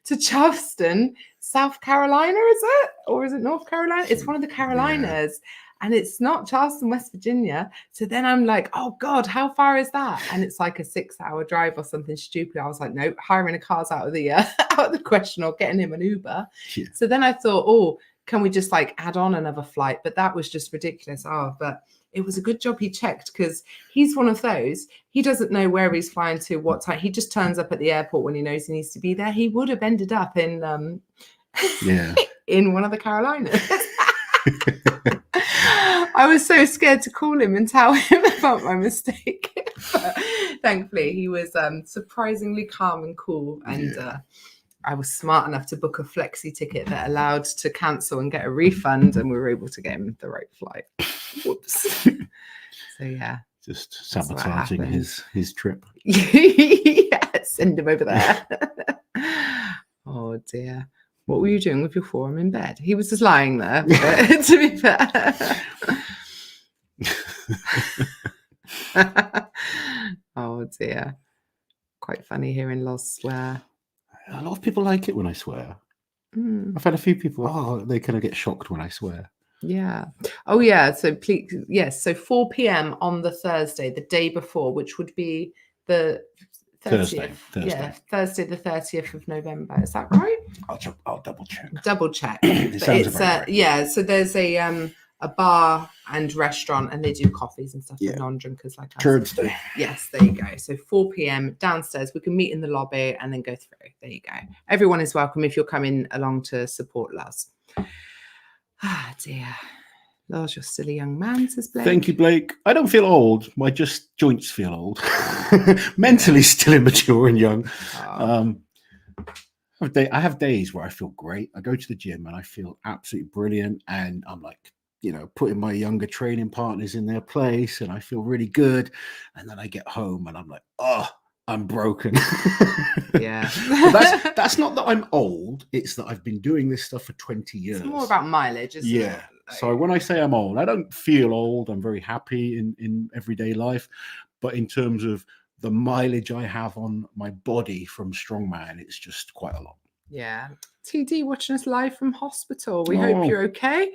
to Charleston, South Carolina, is it? Or is it North Carolina? It's one of the Carolinas. Yeah. And it's not Charleston, West Virginia. So then I'm like, oh God, how far is that? And it's like a 6-hour drive or something stupid. I was like, nope, hiring a car's out of the question or getting him an Uber. Yeah. So then I thought, can we just add on another flight? But that was just ridiculous. But it was a good job he checked because he's one of those. He doesn't know where he's flying to, what time. He just turns up at the airport when he knows he needs to be there. He would have ended up in in one of the Carolinas. I was so scared to call him and tell him about my mistake. But thankfully, he was surprisingly calm and cool. And I was smart enough to book a flexi ticket that allowed to cancel and get a refund, and we were able to get him the right flight. Whoops. So yeah, just sabotaging his trip. Yeah, send him over there. Oh dear. What were you doing with your forearm in bed? He was just lying there, but, to be fair. Oh dear. Quite funny hearing Loz swear. A lot of people like it when I swear. I've had a few people, they kind of get shocked when I swear. Yeah. Oh yeah. So please, yes. So 4 p.m. on the Thursday, the day before, which would be the 30th. Thursday. Yeah, Thursday the 30th of November. Is that right? I'll double check. Double check. It sounds about right. Yeah. So there's a bar and restaurant, and they do coffees and stuff for non-drinkers like us. Thursday. Yes, there you go. So 4 p.m. downstairs. We can meet in the lobby and then go through. There you go. Everyone is welcome if you're coming along to support Loz. Ah, dear. Loz, you're still a young man, says Blake. Thank you, Blake. I don't feel old. My joints feel old. Mentally still immature and young. I have days where I feel great. I go to the gym and I feel absolutely brilliant. And I'm like, putting my younger training partners in their place and I feel really good. And then I get home and I'm like, oh, I'm broken. Yeah. But that's not that I'm old. It's that I've been doing this stuff for 20 years. It's more about mileage, isn't it? Yeah. So when I say I'm old, I don't feel old. I'm very happy in everyday life. But in terms of the mileage I have on my body from Strongman, it's just quite a lot. Yeah. TD watching us live from hospital. We hope you're okay.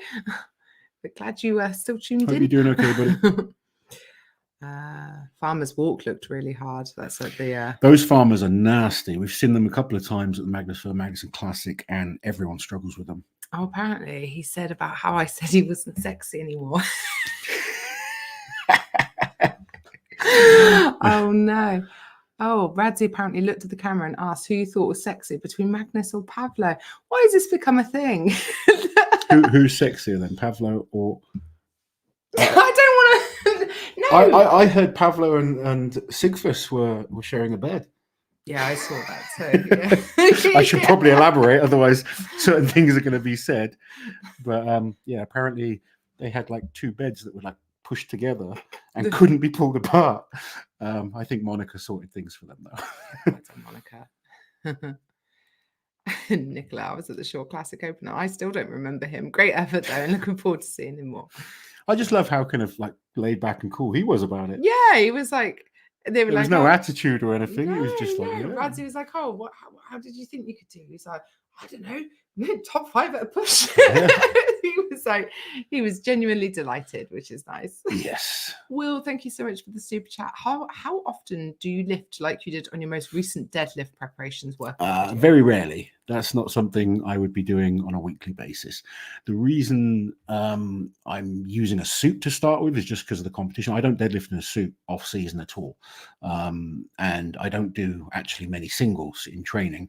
We're glad you are still tuned in. Hope you're doing okay, buddy. Farmer's Walk looked really hard. That's like the those farmers are nasty. We've seen them a couple of times at the Magnus Classic, and everyone struggles with them. Oh, apparently he said about how I said he wasn't sexy anymore. Oh no. Oh, Radzi apparently looked at the camera and asked who you thought was sexy between Magnus or Pavlo. Why has this become a thing? Who's sexier then, Pavlo or? I don't want to. No. I heard Pavlo and Sigfus were sharing a bed. Yeah, I saw that too. Yeah. I should probably elaborate, otherwise certain things are going to be said. But apparently they had like two beds that were like pushed together and couldn't be pulled apart. I think Monica sorted things for them though. That's Monica. Nicola, I was at the Shaw Classic opener. I still don't remember him. Great effort though, and looking forward to seeing him more. I just love how kind of like laid back and cool he was about it. Yeah, he was like, there was no attitude or anything. He was just like, Radzi was like, oh, how did you think you could do? He's like, I don't know, top 5 at a push. Yeah. he was genuinely delighted, which is nice. Yes. Will, thank you so much for the super chat. How often do you lift like you did on your most recent deadlift preparations work? Very rarely. That's not something I would be doing on a weekly basis. The reason I'm using a suit to start with is just because of the competition. I don't deadlift in a suit off season at all. And I don't do actually many singles in training.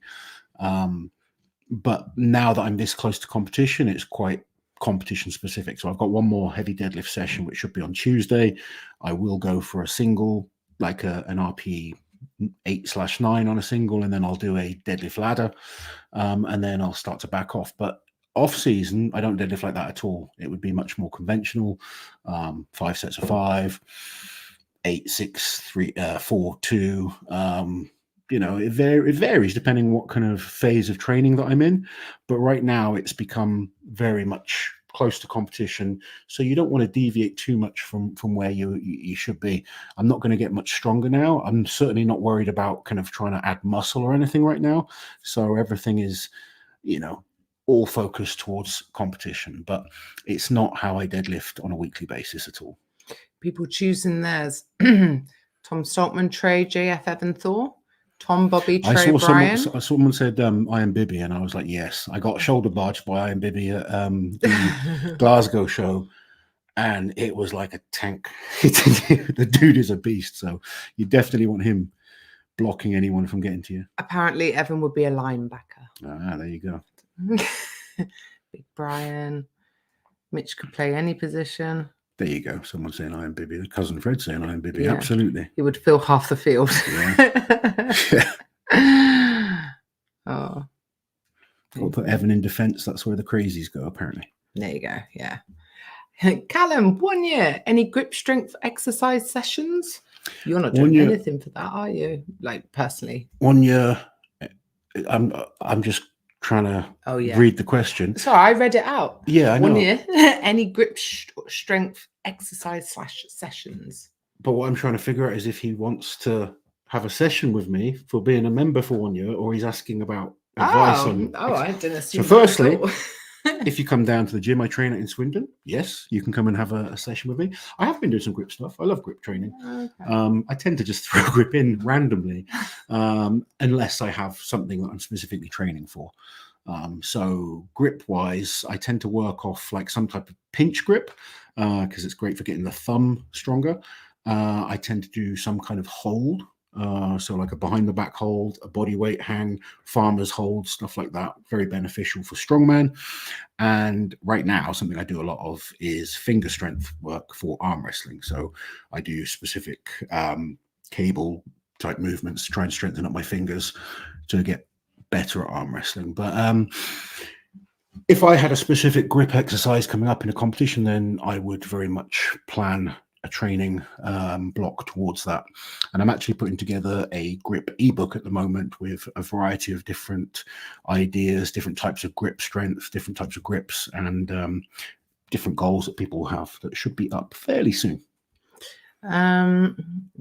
But now that I'm this close to competition, it's quite competition specific. So I've got one more heavy deadlift session, which should be on Tuesday. I will go for a single, like an RP 8/9 on a single, and then I'll do a deadlift ladder, and then I'll start to back off. But off season, I don't deadlift like that at all. It would be much more conventional, 5 sets of 5, 8, 6, 3, 4, 2. It varies depending on what kind of phase of training that I'm in. But right now, it's become very much close to competition, so you don't want to deviate too much from where you should be. I'm not going to get much stronger now. I'm certainly not worried about kind of trying to add muscle or anything right now. So everything is, all focused towards competition, but it's not how I deadlift on a weekly basis at all. People choosing theirs. Tom Stoltman, Trey, JF, Evan, Thor. Tom, Bobby, Trey, Brian. Someone said I am Bibby, and I was like, yes. I got shoulder barged by I am Bibby at the Glasgow show, and it was like a tank. The dude is a beast, so you definitely want him blocking anyone from getting to you. Apparently, Evan would be a linebacker. There you go. Big Brian. Mitch could play any position. There you go. Someone saying I am Bibby. Cousin Fred saying I am Bibby. Yeah. Absolutely. He would fill half the field. Yeah. Oh, Got to put Evan in defense. That's where the crazies go, apparently. There you go. Yeah. Callum, 1 year. Any grip strength exercise sessions? You're not doing anything for that, are you? Like personally? 1 year. I'm just trying to read the question. Sorry, I read it out. Yeah, I know. 1 year. Any grip strength exercise / sessions? But what I'm trying to figure out is if he wants to have a session with me for being a member for 1 year, or he's asking about advice on. Oh, I didn't assume. So firstly, if you come down to the gym I train at in Swindon, yes, you can come and have a session with me. I have been doing some grip stuff. I love grip training. Okay. I tend to just throw grip in randomly, unless I have something that I'm specifically training for. So grip wise, I tend to work off like some type of pinch grip because it's great for getting the thumb stronger. I tend to do some kind of hold. So like a behind the back hold, a body weight hang, farmer's hold, stuff like that. Very beneficial for strongman. And right now, something I do a lot of is finger strength work for arm wrestling. So I do specific cable type movements to try and strengthen up my fingers to get better at arm wrestling. But if I had a specific grip exercise coming up in a competition, then I would very much plan a training block towards that. And I'm actually putting together a grip ebook at the moment with a variety of different ideas, different types of grip strength, different types of grips, and different goals that people have that should be up fairly soon.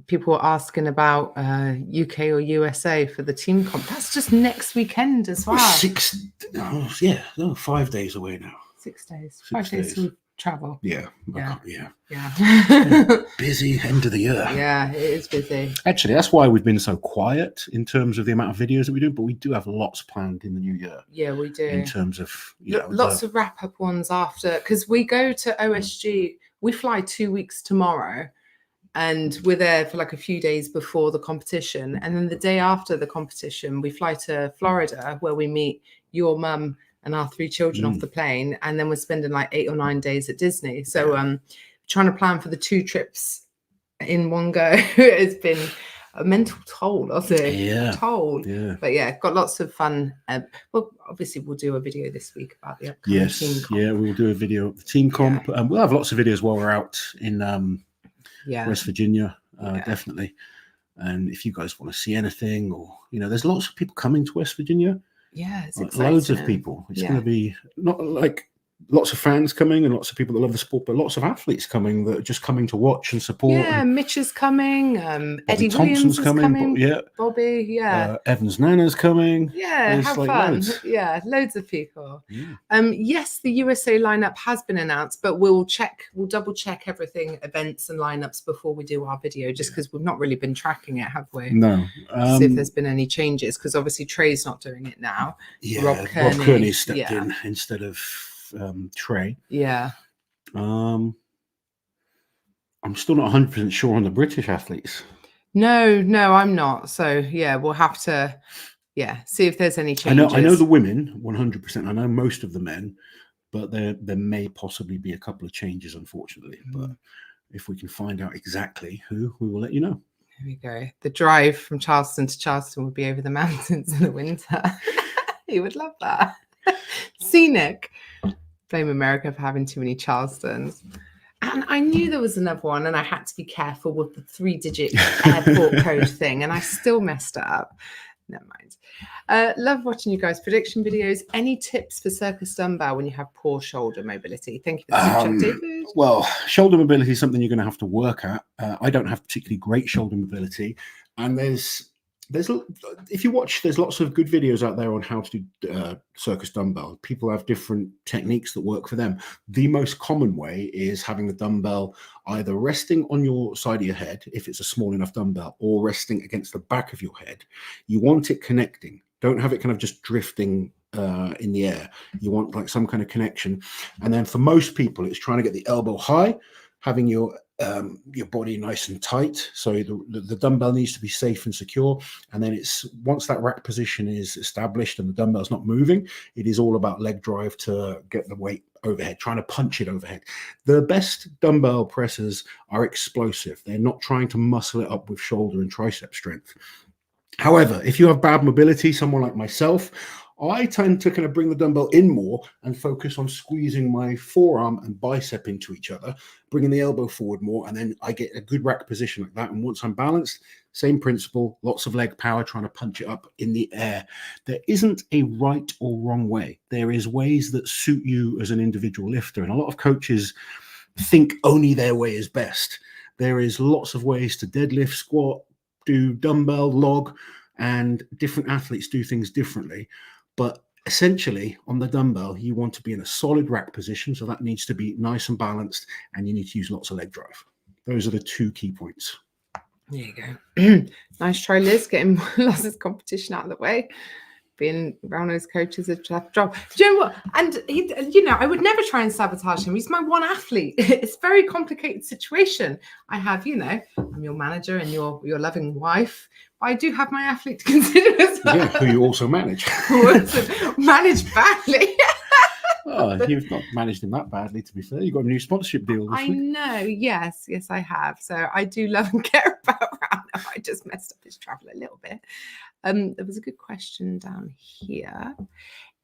People are asking about UK or USA for the team comp. That's just next weekend as well. 5 days away now. 6 days. 5 days to travel. Yeah. Busy end of the year. Yeah, it is busy. Actually, that's why we've been so quiet in terms of the amount of videos that we do, but we do have lots planned in the new year. Yeah, we do. In terms of lots of wrap-up ones after, because we go to OSG, we fly 2 weeks tomorrow, and we're there for like a few days before the competition. And then the day after the competition, we fly to Florida, where we meet your mum and our 3 children off the plane. And then we're spending like 8 or 9 days at Disney. So trying to plan for the 2 trips in one go has been a mental toll, hasn't it? Yeah. But yeah, got lots of fun. Well, obviously we'll do a video this week about the upcoming team comp. Yeah, we'll do a video of the team comp. We'll have lots of videos while we're out in West Virginia, definitely. And if you guys want to see anything, or there's lots of people coming to West Virginia. Yeah, it's exciting. Loads of people. It's going to be not like lots of fans coming and lots of people that love the sport, but lots of athletes coming that are just coming to watch and support. Yeah, Mitch is coming. Eddie Thompson's coming. Bobby. Evan's Nana's coming. Yeah, have fun. Loads. Yeah, loads of people. Yeah. Yes, the USA lineup has been announced, but we'll double check everything, events and lineups before we do our video, just because we've not really been tracking it, have we? No. See if there's been any changes, because obviously Trey's not doing it now. Yeah, Rob Kearney stepped in instead of Trey. I'm still not 100% sure on the British athletes. No, I'm not. So yeah, we'll have to see if there's any changes. I know the women 100%. I know most of the men, but there may possibly be a couple of changes, unfortunately. But if we can find out exactly who, we will let you know. There we go. The drive from Charleston to Charleston would be over the mountains in the winter. You would love that. Scenic. Blame America for having too many Charlestons. And I knew there was another one, and I had to be careful with the 3-digit airport code thing, and I still messed it up. Never mind. Love watching you guys' prediction videos. Any tips for circus dumbbell when you have poor shoulder mobility? Thank you for the super chat, David. Well, shoulder mobility is something you're going to have to work at. I don't have particularly great shoulder mobility, and there's if you watch, there's lots of good videos out there on how to do circus dumbbell. People have different techniques that work for them. The most common way is having the dumbbell either resting on your side of your head, if it's a small enough dumbbell, or resting against the back of your head. You want it connecting. Don't have it kind of just drifting in the air. You want like some kind of connection. And then for most people, it's trying to get the elbow high, having your body nice and tight. So the dumbbell needs to be safe and secure. And then once that rack position is established and the dumbbell's not moving, it is all about leg drive to get the weight overhead, trying to punch it overhead. The best dumbbell presses are explosive. They're not trying to muscle it up with shoulder and tricep strength. However, if you have bad mobility, someone like myself, I tend to kind of bring the dumbbell in more and focus on squeezing my forearm and bicep into each other, bringing the elbow forward more, and then I get a good rack position like that. And once I'm balanced, same principle, lots of leg power, trying to punch it up in the air. There isn't a right or wrong way. There is ways that suit you as an individual lifter. And a lot of coaches think only their way is best. There is lots of ways to deadlift, squat, do dumbbell, log, and different athletes do things differently. But essentially, on the dumbbell, you want to be in a solid rack position. So that needs to be nice and balanced, and you need to use lots of leg drive. Those are the 2 key points. There you go. Nice try, Liz, getting Loz's competition out of the way. Being around those coaches is a tough job. Do you know what? And he, I would never try and sabotage him. He's my one athlete. It's a very complicated situation. I have, I'm your manager and your loving wife. But I do have my athlete to consider as well. Yeah, who you also manage. Manage badly. Oh, you've not managed him that badly, to be fair. You've got a new sponsorship deal this week. I know. Yes, I have. So I do love and care about Rano. I just messed up his travel a little bit. There was a good question down here.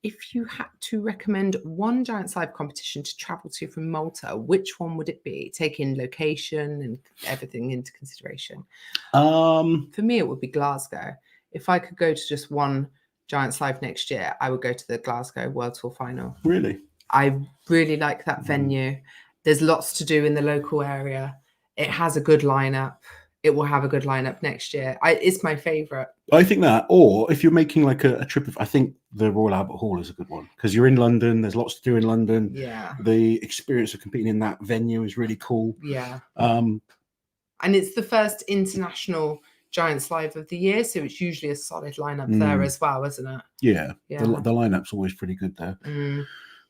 If you had to recommend one giant live competition to travel to from Malta, which one would it be? Taking location and everything into consideration. For me, it would be Glasgow. If I could go to just one Giants Live next year, I would go to the Glasgow World Tour final. Really? I really like that venue. There's lots to do in the local area. It has a good lineup. It will have a good lineup next year. It's my favorite. I think that, or if you're making like a trip, I think the Royal Albert Hall is a good one because you're in London. There's lots to do in London. Yeah. The experience of competing in that venue is really cool. Yeah. And it's the first international Giants Live of the year, so it's usually a solid lineup there as well, isn't it? Yeah. The lineup's always pretty good there.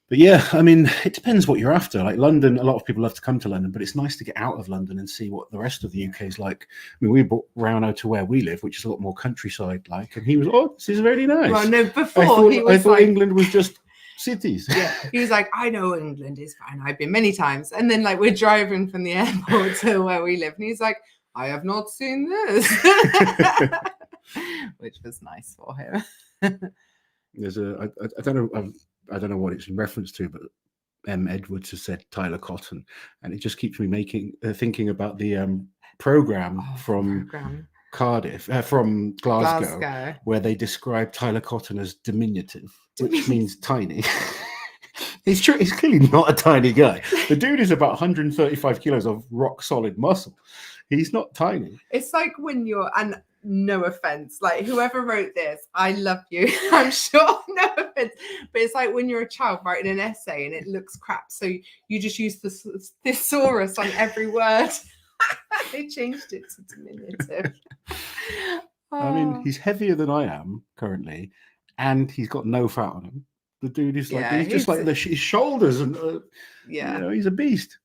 But yeah, I mean, it depends what you're after. Like London, a lot of people love to come to London, but it's nice to get out of London and see what the rest of the UK is like. I mean, we brought Rano to where we live, which is a lot more countryside-like, and he was, this is very nice. Well, no, before I thought England was just cities. Yeah, he was like, I know England is fine. I've been many times. And then we're driving from the airport to where we live, and he's like, I have not seen this, which was nice for him. There's I don't know what it's in reference to, but M. Edwards has said Tyler Cotton, and it just keeps me thinking about the program from Cardiff, from Glasgow, where they describe Tyler Cotton as diminutive, which means tiny. He's true. He's clearly not a tiny guy. The dude is about 135 kilos of rock solid muscle. He's not tiny. It's like when you're, and no offense, like whoever wrote this, I love you. I'm sure, no offense, but it's like when you're a child writing an essay and it looks crap, so you just use the thesaurus on every word. They changed it to diminutive. I mean, he's heavier than I am currently, and he's got no fat on him. The dude is like, he's just like his shoulders, and he's a beast.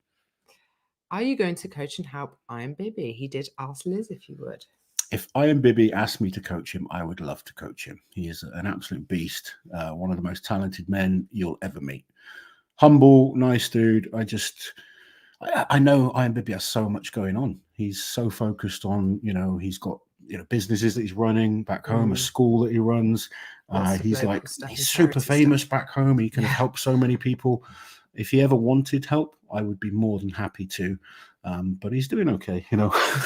Are you going to coach and help Iron Bibby? He did ask Liz if you would. If Iron Bibby asked me to coach him, I would love to coach him. He is an absolute beast, one of the most talented men you'll ever meet. Humble, nice dude. I know Iron Bibby has so much going on. He's so focused on, he's got businesses that he's running back home, a school that he runs. He's super famous back home. He can help so many people. If he ever wanted help, I would be more than happy to. But he's doing okay.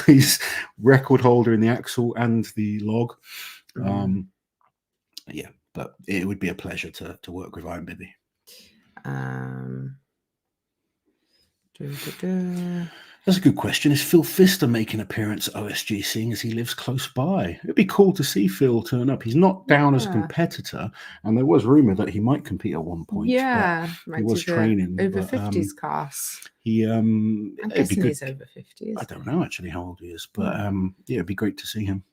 He's record holder in the axle and the log. But it would be a pleasure to work with Iron Bibby. That's a good question. Is Phil Pfister making an appearance at OSG, seeing as he lives close by? It'd be cool to see Phil turn up. He's not down as a competitor, and there was rumor that he might compete at one point. Yeah, he was training over 50s class. I'm guessing he's over 50s. I don't know actually how old he is, but it'd be great to see him.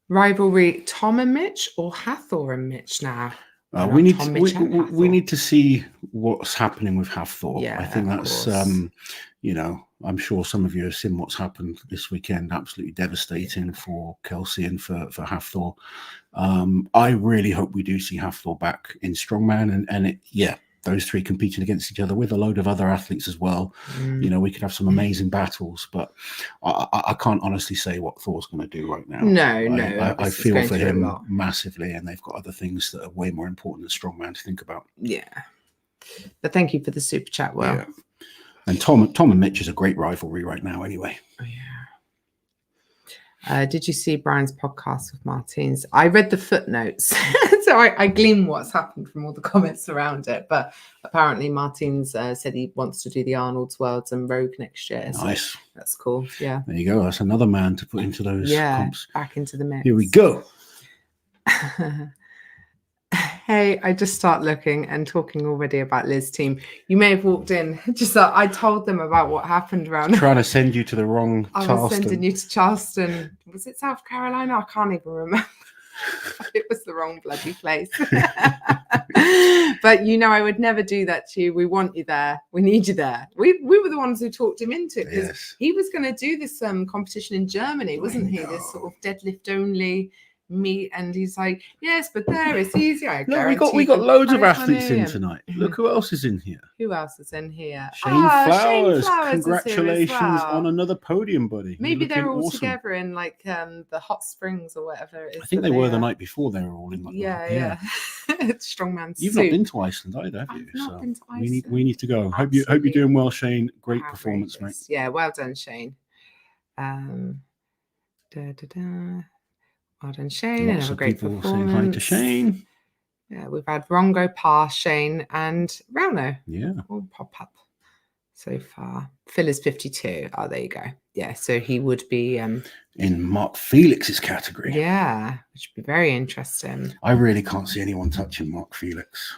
Rivalry: Tom and Mitch or Hathor and Mitch now? We need to see what's happening with Hathor. Yeah, I think that's I'm sure some of you have seen what's happened this weekend. Absolutely devastating for Kelsey and for Hathor. I really hope we do see Hathor back in Strongman, and those three competing against each other with a load of other athletes as well. You know, we could have some amazing battles, but I can't honestly say what Thor's going to do right now. No. I feel for him massively, and they've got other things that are way more important than strongman to think about. Yeah. But thank you for the super chat, Will. Yeah. And Tom and Mitch is a great rivalry right now anyway. Oh, yeah. Did you see Brian's podcast with Martins? I read the footnotes, so I glean what's happened from all the comments around it. But apparently Martins said he wants to do the Arnold's Worlds and Rogue next year. Nice. So that's cool. Yeah. There you go. That's another man to put into those comps. Back into the mix. Here we go. Hey, I just start looking and talking already about Liz's team. You may have walked in. Just I told them about what happened around. Trying to send you to the wrong I Charleston. was sending you to Charleston. Was it South Carolina? I can't even remember. It was the wrong bloody place. But you know, I would never do that to you. We want you there. We need you there. We were the ones who talked him into it, because he was going to do this competition in Germany, wasn't he? This sort of deadlift only meet, and he's like, yes, but there it's easy. Look, we got loads of athletes in tonight. Look who else is in here. Who else is in here? Shane Flowers. Shane Flowers Congratulations on another podium, buddy. Maybe they're all together in like the hot springs or whatever it is. I think they were the night before. They were all in. Like yeah. Strongman. You've not been to Iceland either, have you? I've not been to Iceland. We need to go. Hope you're doing well, Shane. Great performance, mate. Yeah, well done, Shane. Well done, Shane. Lots and have a of great people performance. saying hi to Shane. Yeah, we've had Rongo, Pa, Shane, and Rauno. Yeah. All pop up so far. Phil is 52. Oh, there you go. Yeah, so he would be in Mark Felix's category. Yeah, which would be very interesting. I really can't see anyone touching Mark Felix.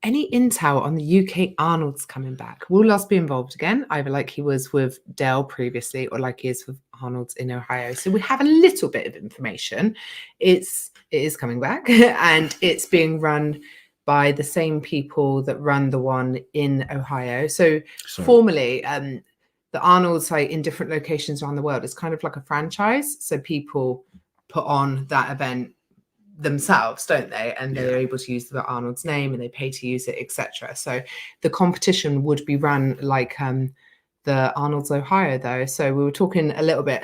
Any intel on the UK Arnold's coming back? Will Loz be involved again, either like he was with Dell previously or like he is with Arnold's in Ohio? So we have a little bit of information. It is coming back, and it's being run by the same people that run the one in Ohio. So formerly, the Arnold's site in different locations around the world is kind of like a franchise. So people put on that event themselves, don't they? And they're able to use the Arnold's name, and they pay to use it, etc. So the competition would be run like the Arnold's Ohio, though. So we were talking a little bit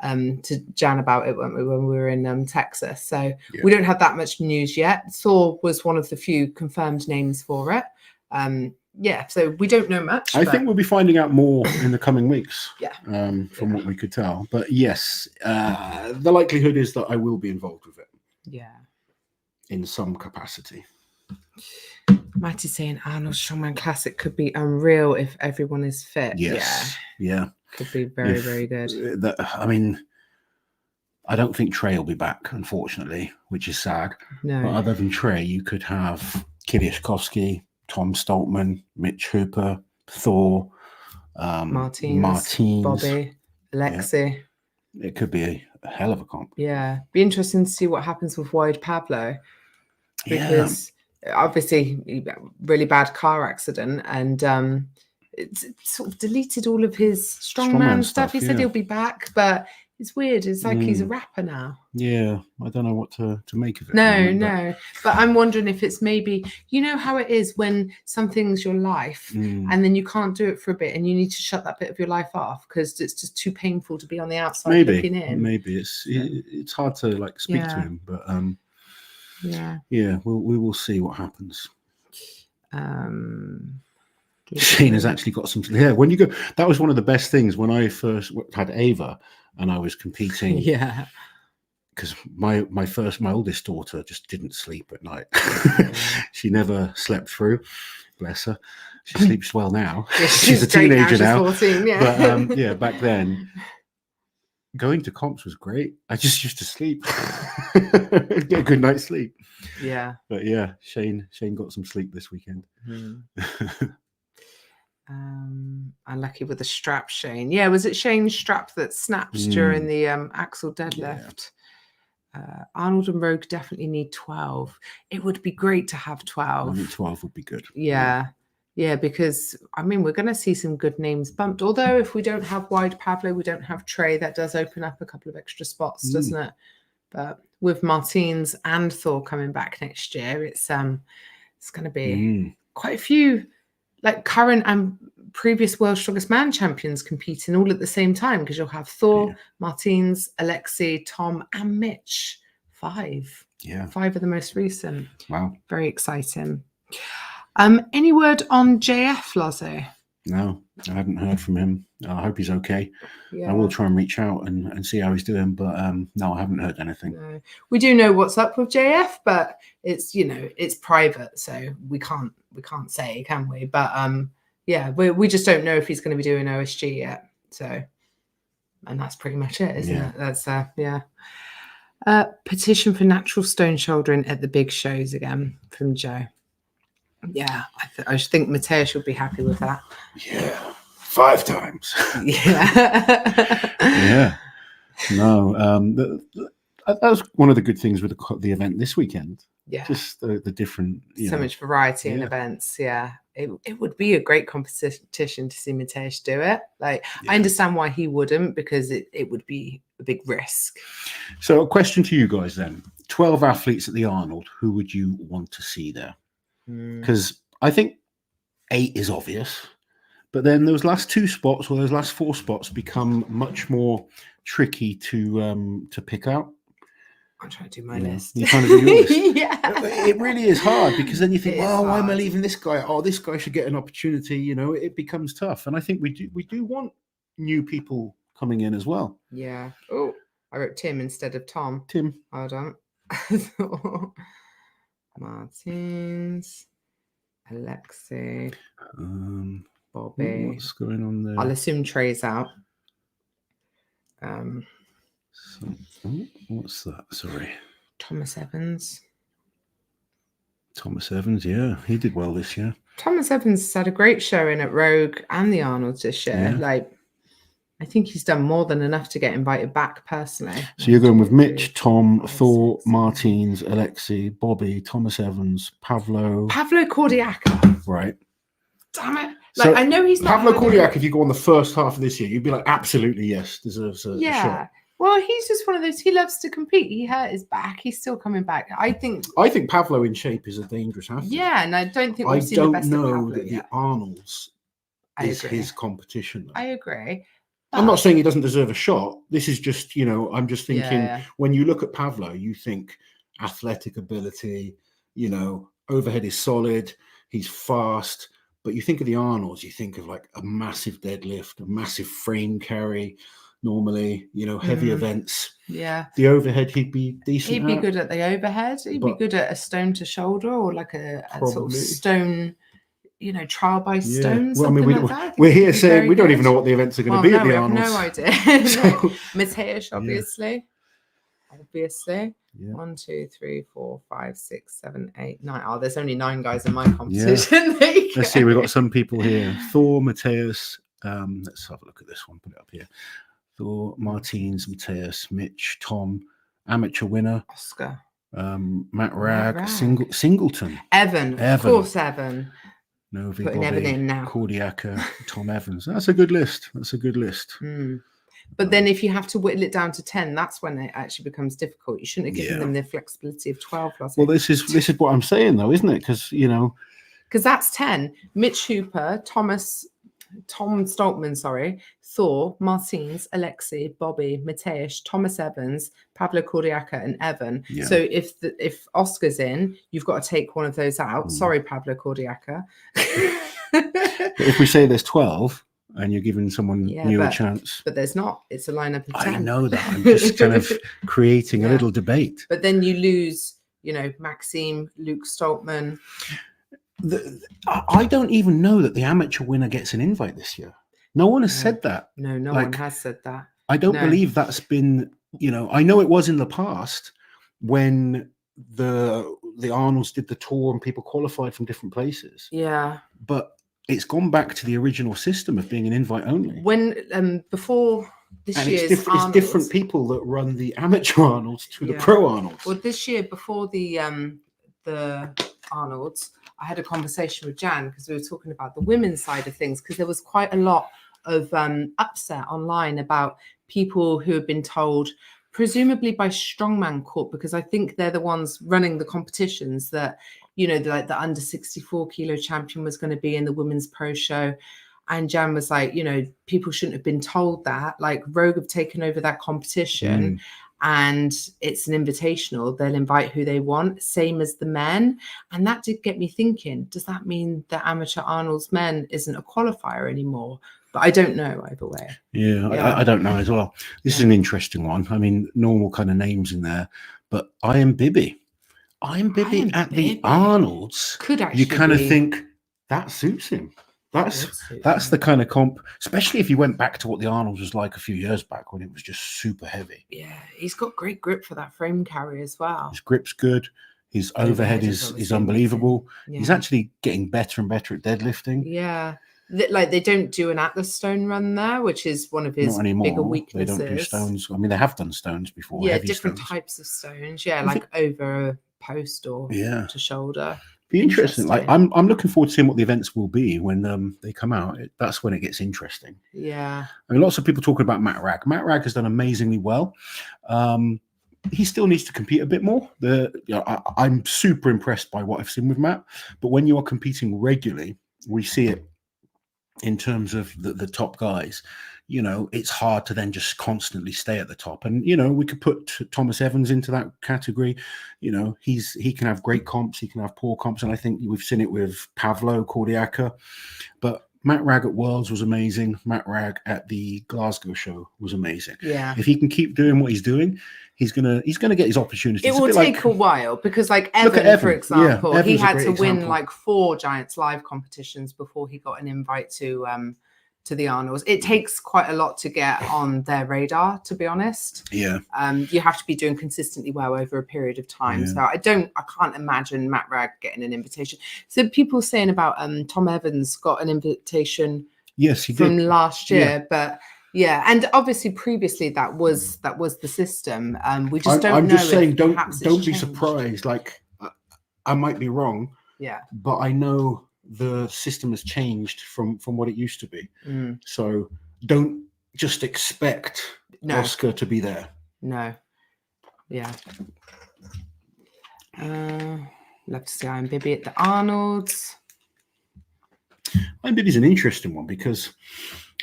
to Jan about it, weren't we, when we were in Texas? So we don't have that much news yet. Thor was one of the few confirmed names for it. So we don't know much. I think we'll be finding out more in the coming weeks. From what we could tell. But yes, the likelihood is that I will be involved with it. Yeah. In some capacity. Matty's saying Arnold Strongman Classic could be unreal if everyone is fit. Yes. Yeah. Could be very, very good. I mean, I don't think Trey will be back, unfortunately, which is sad. No. But other than Trey, you could have Kiriashkovsky, Tom Stoltman, Mitch Hooper, Thor, Martins, Bobby, Alexi. Yeah. It could be a hell of a comp. Yeah. Be interesting to see what happens with Wade Pablo. Because obviously, really bad car accident, and it's sort of deleted all of his strongman stuff. He said he'll be back, but it's weird. It's like he's a rapper now. Yeah, I don't know what to make of it. No. But I'm wondering if it's maybe, you know how it is when something's your life and then you can't do it for a bit and you need to shut that bit of your life off because it's just too painful to be on the outside looking in. Maybe it's hard to like speak to him, but we will see what happens. Shane has actually got some. Yeah, when you go, that was one of the best things when I first had Ava and I was competing. Yeah, because my oldest daughter just didn't sleep at night. She never slept through. Bless her. She sleeps well now. Yeah, she's a teenager now. 14, yeah. But back then, going to comps was great. I just used to sleep, get a good night's sleep. Yeah. But yeah, Shane got some sleep this weekend. Unlucky with the strap, Shane. Yeah, was it Shane's strap that snapped during the axle deadlift? Arnold and Rogue definitely need 12. It would be great to have 12. I think 12 would be good. Yeah, because I mean we're going to see some good names bumped. Although if we don't have Wide Pablo, we don't have Trey. That does open up a couple of extra spots, doesn't it? But with Martins and Thor coming back next year, it's it's going to be quite a few like current and previous World Strongest Man champions competing all at the same time, because you'll have Thor, Martins, Alexei, Tom, and Mitch. 5. Yeah. 5 of the most recent. Wow. Very exciting. Any word on JF, Lazo? No, I hadn't heard from him. I hope he's okay. Yeah. I will try and reach out and see how he's doing, but no, I haven't heard anything. No. We do know what's up with JF, but it's, you know, it's private, so we can't say, can we? But yeah, we just don't know if he's going to be doing OSG yet. So, and that's pretty much it, isn't it? That's petition for natural stone shouldering at the big shows again from Joe. Yeah, I think Mateusz will be happy with that. Yeah, 5 times. Yeah. Yeah. No, that was one of the good things with the event this weekend. Yeah. Just the different... So much variety in events, yeah. It would be a great competition to see Mateusz do it. Like, I understand why he wouldn't, because it would be a big risk. So a question to you guys then. 12 athletes at the Arnold, who would you want to see there? Because I think 8 is obvious, but then those last 2 spots or those last 4 spots become much more tricky to pick out. I'm trying to do my list. You're trying to do your list. Yeah. It really is hard, because then you think, well, why am I leaving this guy? Oh, this guy should get an opportunity. You know, it becomes tough. And I think we do want new people coming in as well. Yeah. Oh, I wrote Tim instead of Tom. Tim. Hold on. Martins, Alexei, Bobby. What's going on there? I'll assume Trey's out. What's that? Sorry. Thomas Evans. Thomas Evans, yeah. He did well this year. Thomas Evans has had a great showing at Rogue and the Arnold this year. Yeah. Like, I think he's done more than enough to get invited back personally. So you're going with Mitch, Tom, Thor, Martins, Alexei, Bobby, Thomas Evans, Pavlo Kordiaka. Right. Damn it. Like, so I know he's not... Pavlo Kordiaka, if you go on the first half of this year, you'd be like, absolutely, yes, deserves a shot. Well, he's just one of those, he loves to compete. He hurt his back. He's still coming back. I think Pavlo in shape is a dangerous athlete. Yeah, and I don't think we've seen the best of Pavlo. I don't know that the Arnold's is his competition, though. I agree. I'm not saying he doesn't deserve a shot. This is just, you know, I'm just thinking when you look at Pavlo, you think athletic ability, you know, overhead is solid, he's fast. But you think of the Arnolds, you think of like a massive deadlift, a massive frame carry, normally, you know, heavy events. Yeah. The overhead, he'd be decent. He'd be good at the overhead. He'd be good at a stone to shoulder, or like a sort of stone, you know, trial by stone. Well, I mean, we're here saying we don't even know what the events are going to be at the Arnolds. No idea. Mateusz, obviously. Obviously. Yeah. 1, 2, 3, 4, 5, 6, 7, 8, 9. Oh, there's only 9 guys in my competition. Yeah. Let's see, we've got some people here. Thor, Mateusz. Let's have a look at this one. Put it up here. Thor, Martins, Mateusz, Mitch, Tom, amateur winner. Oscar. Matt Ragg. Singleton. Evan. Of course, Evan. Novi, putting Bobby, Evan in now. Kordiaka, Tom Evans. That's a good list. But then if you have to whittle it down to 10, that's when it actually becomes difficult. You shouldn't have given them the flexibility of 12. Well, this is what I'm saying, though, isn't it? Because, you know. Because that's 10. Mitch Hooper, Tom Stoltman, Thor, Martins, Alexei, Bobby, Mateusz, Thomas Evans, Pavlo Kordiaka, and Evan. Yeah. So if Oscar's in, you've got to take one of those out. Sorry, Pavlo Kordiaka. If we say there's 12 and you're giving someone new a chance. But there's not. It's a lineup of 10. I know that. I'm just kind of creating a little debate. But then you lose, you know, Maxime, Luke Stoltman. I don't even know that the amateur winner gets an invite this year. No one has said that. No, no one has said that. I don't believe that's been, you know, I know it was in the past when the Arnolds did the tour and people qualified from different places. Yeah. But it's gone back to the original system of being an invite only. When before this year's it's different people that run the amateur Arnolds to the pro Arnolds. Well, this year before the Arnolds, I had a conversation with Jan because we were talking about the women's side of things, because there was quite a lot of upset online about people who have been told, presumably by Strongman Corp, because I think they're the ones running the competitions, that you know, the under 64 kilo champion was going to be in the women's pro show. And Jan was like, you know, people shouldn't have been told that. Like, Rogue have taken over that competition and it's an invitational. They'll invite who they want, same as the men. And that did get me thinking, does that mean that Amateur Arnold's men isn't a qualifier anymore? But I don't know either way. I don't know as well. This is an interesting one. I mean, normal kind of names in there, but I am Bibby at the Arnolds. Could actually you kind of think that suits him. That's the kind of comp, especially if you went back to what the Arnold was like a few years back when it was just super heavy. Yeah, he's got great grip for that frame carry as well. His grip's good. His overhead is unbelievable. Yeah. He's actually getting better and better at deadlifting. Yeah. Like, they don't do an Atlas stone run there, which is one of his bigger weaknesses. They don't do stones. I mean, they have done stones before. Yeah, different types of stones. Yeah, like over a post or to shoulder. Be interesting. Like, I'm looking forward to seeing what the events will be when they come out. That's when it gets interesting. Yeah. I mean, lots of people talking about Matt Ragg. Matt Ragg has done amazingly well. He still needs to compete a bit more. I'm super impressed by what I've seen with Matt. But when you are competing regularly, we see it in terms of the top guys. You know, it's hard to then just constantly stay at the top. And, you know, we could put Thomas Evans into that category. You know, he can have great comps, he can have poor comps. And I think we've seen it with Pavlo Kordiaka. But Matt Ragg at Worlds was amazing. Matt Ragg at the Glasgow show was amazing. Yeah. If he can keep doing what he's doing, he's gonna get his opportunities. It will take a while because, like, Evan, for example, he had to win like 4 Giants Live competitions before he got an invite to the Arnolds. It takes quite a lot to get on their radar, to be honest. Yeah. You have to be doing consistently well over a period of time. Yeah. So I can't imagine Matt Ragg getting an invitation. So people saying about Tom Evans got an invitation. Yes, he from did. last year, but yeah, and obviously previously that was the system. We just don't know. I'm just saying, don't be changed. surprised. Like, I might be wrong. Yeah. But I know the system has changed from what it used to be. So don't just expect Oscar to be there. No. Yeah. Love to see Iron Bibby at the Arnolds. Iron Bibby's an interesting one because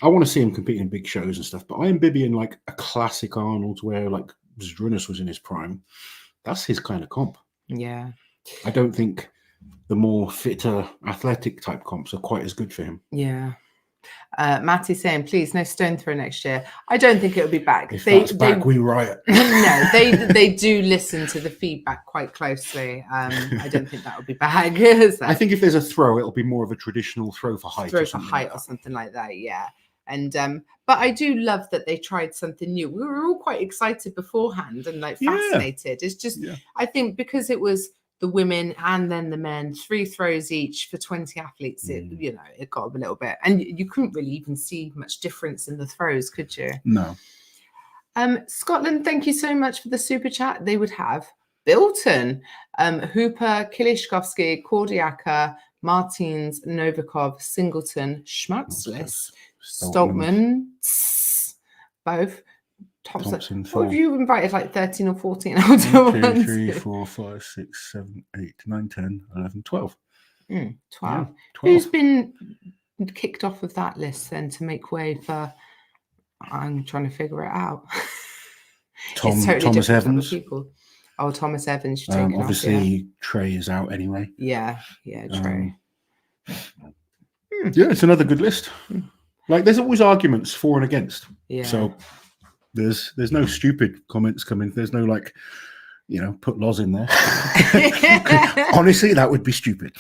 I want to see him compete in big shows and stuff, but Iron Bibby in like a classic Arnold where like Zdrunas was in his prime, that's his kind of comp. Yeah. I don't think the more fitter athletic type comps are quite as good for him. Yeah. Matty's saying, please, no stone throw next year. I don't think it'll be back. If that's back, we riot. No, they do listen to the feedback quite closely. I don't think that will be back. So. I think if there's a throw, it'll be more of a traditional throw for height. Throw for height or something like that, yeah. And but I do love that they tried something new. We were all quite excited beforehand and like fascinated. It's just, I think because it was the women and then the men, 3 throws each for 20 athletes, it got a little bit, and you couldn't really even see much difference in the throws, could you? No. Scotland, thank you so much for the super chat. They would have Bilton, Hooper, Kilishkovsky, Kordiaka, Martins, Novikov, Singleton, Schmutzlis, Stoltman, both. Thompson, what have you invited, like 13 or 14 out of 1, 2, 3, 4, 5, 6, 7, 8, 9, 10, 11, 12. 12. Yeah, 12. Who's been kicked off of that list then to make way for? I'm trying to figure it out. Thomas Evans. People. Oh, Thomas Evans. Obviously, Trey is out anyway. Yeah, Trey. Yeah, it's another good list. Like, there's always arguments for and against. Yeah. So there's no stupid comments coming. There's no like, put Loz in there. Honestly, that would be stupid.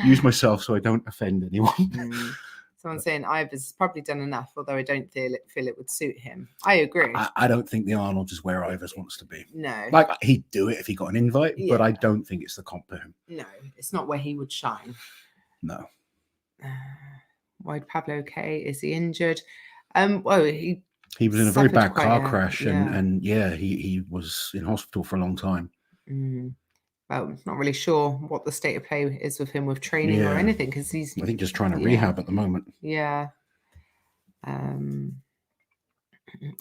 Use myself so I don't offend anyone. Someone's saying Ivers probably done enough, although I don't feel it would suit him. I agree. I don't think the Arnold is where Ivers wants to be. No. Like, he'd do it if he got an invite, but I don't think it's the comp for him. No, it's not where he would shine. No. Why Pablo K? Is he injured? Well, he was in a very bad car crash, and he was in hospital for a long time. Well, not really sure what the state of play is with him with training or anything, because he's, I think, just trying to rehab at the moment. Yeah. I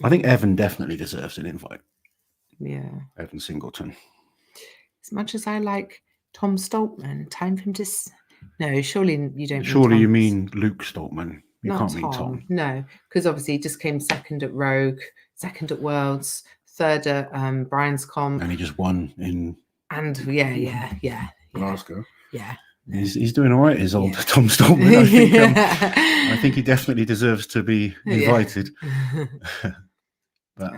think Evan definitely deserves an invite. Yeah. Evan Singleton. as much as I like Tom Stoltman, time for him to. No, surely you don't. Surely mean you mean Luke Stoltman. You not can't Tom. mean Tom. No, because obviously he just came second at Rogue, second at Worlds, third at Brian's comp, And he just won in. And yeah. Glasgow. Yeah. He's doing all right, his old Tom Stoltman. I think he definitely deserves to be invited. But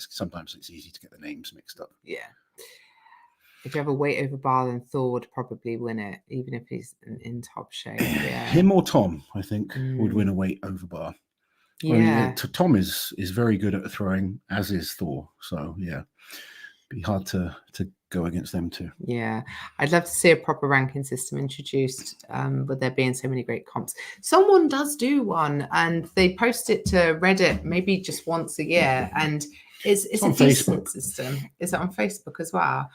sometimes it's easy to get the names mixed up. Yeah. If you have a weight over bar, then Thor would probably win it, even if he's in top shape. Yeah. Him or Tom, I think, would win a weight over bar. Yeah. I mean, Tom is very good at throwing, as is Thor. So yeah, be hard to go against them too. Yeah, I'd love to see a proper ranking system introduced, with there being so many great comps. Someone does do one, and they post it to Reddit maybe just once a year, and it's a decent system. Is it on Facebook as well?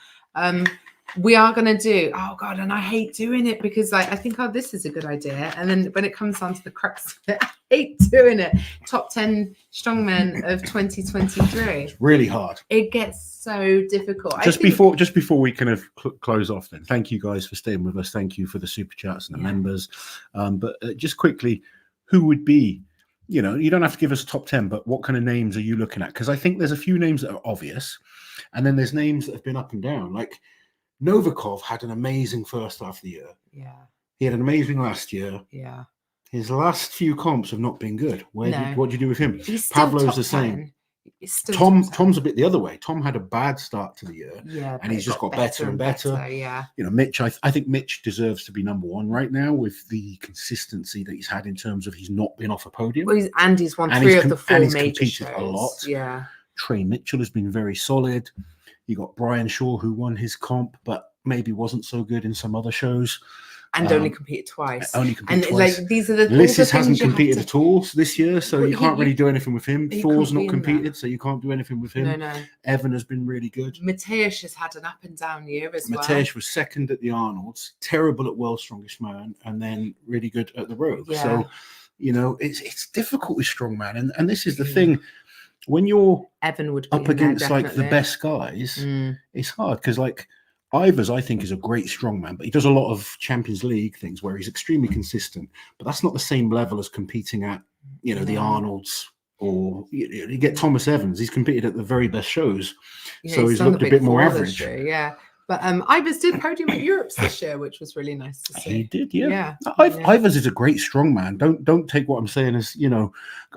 We are going to do, oh God, and I hate doing it because I think, oh, this is a good idea. And then when it comes down to the crux of it, I hate doing it. Top 10 strongmen of 2023. It's really hard. It gets so difficult. Just before we kind of close off then, thank you guys for staying with us. Thank you for the super chats and the members. But just quickly, who would be, you don't have to give us a top 10, but what kind of names are you looking at? Because I think there's a few names that are obvious. And then there's names that have been up and down. Like Novikov had an amazing first half of the year. Yeah. He had an amazing last year. Yeah. His last few comps have not been good. What do you do with him? Pavlov's the same. Tom's a bit the other way. Tom had a bad start to the year, and he's just got better and better. Yeah. Mitch, I think Mitch deserves to be number one right now with the consistency that he's had in terms of he's not been off a podium. Well, he's won 3 of the 4 major competed shows. A lot. Yeah. Trey Mitchell has been very solid. You got Brian Shaw, who won his comp, but maybe wasn't so good in some other shows. And only competed twice. Twice. Like these are the Liz hasn't competed at all this year, so you can't really do anything with him. Thor's not competed, so you can't do anything with him. No. Evan has been really good. Mateusz has had an up and down year as well. Mateusz was second at the Arnolds, terrible at World's Strongest Man, and then really good at the Rogue. Yeah. So, it's difficult with strongman, and this is the thing. When you're Evan would up against like the best guys, it's hard because like Ivers, I think, is a great strongman, but he does a lot of Champions League things where he's extremely consistent. But that's not the same level as competing at, the Arnolds, or you get Thomas Evans. He's competed at the very best shows, so he's looked a bit more average. Yeah. But Ivers did podium at Europe's this year, which was really nice to see. He did, yeah. Ivers is a great strongman. Don't take what I'm saying as,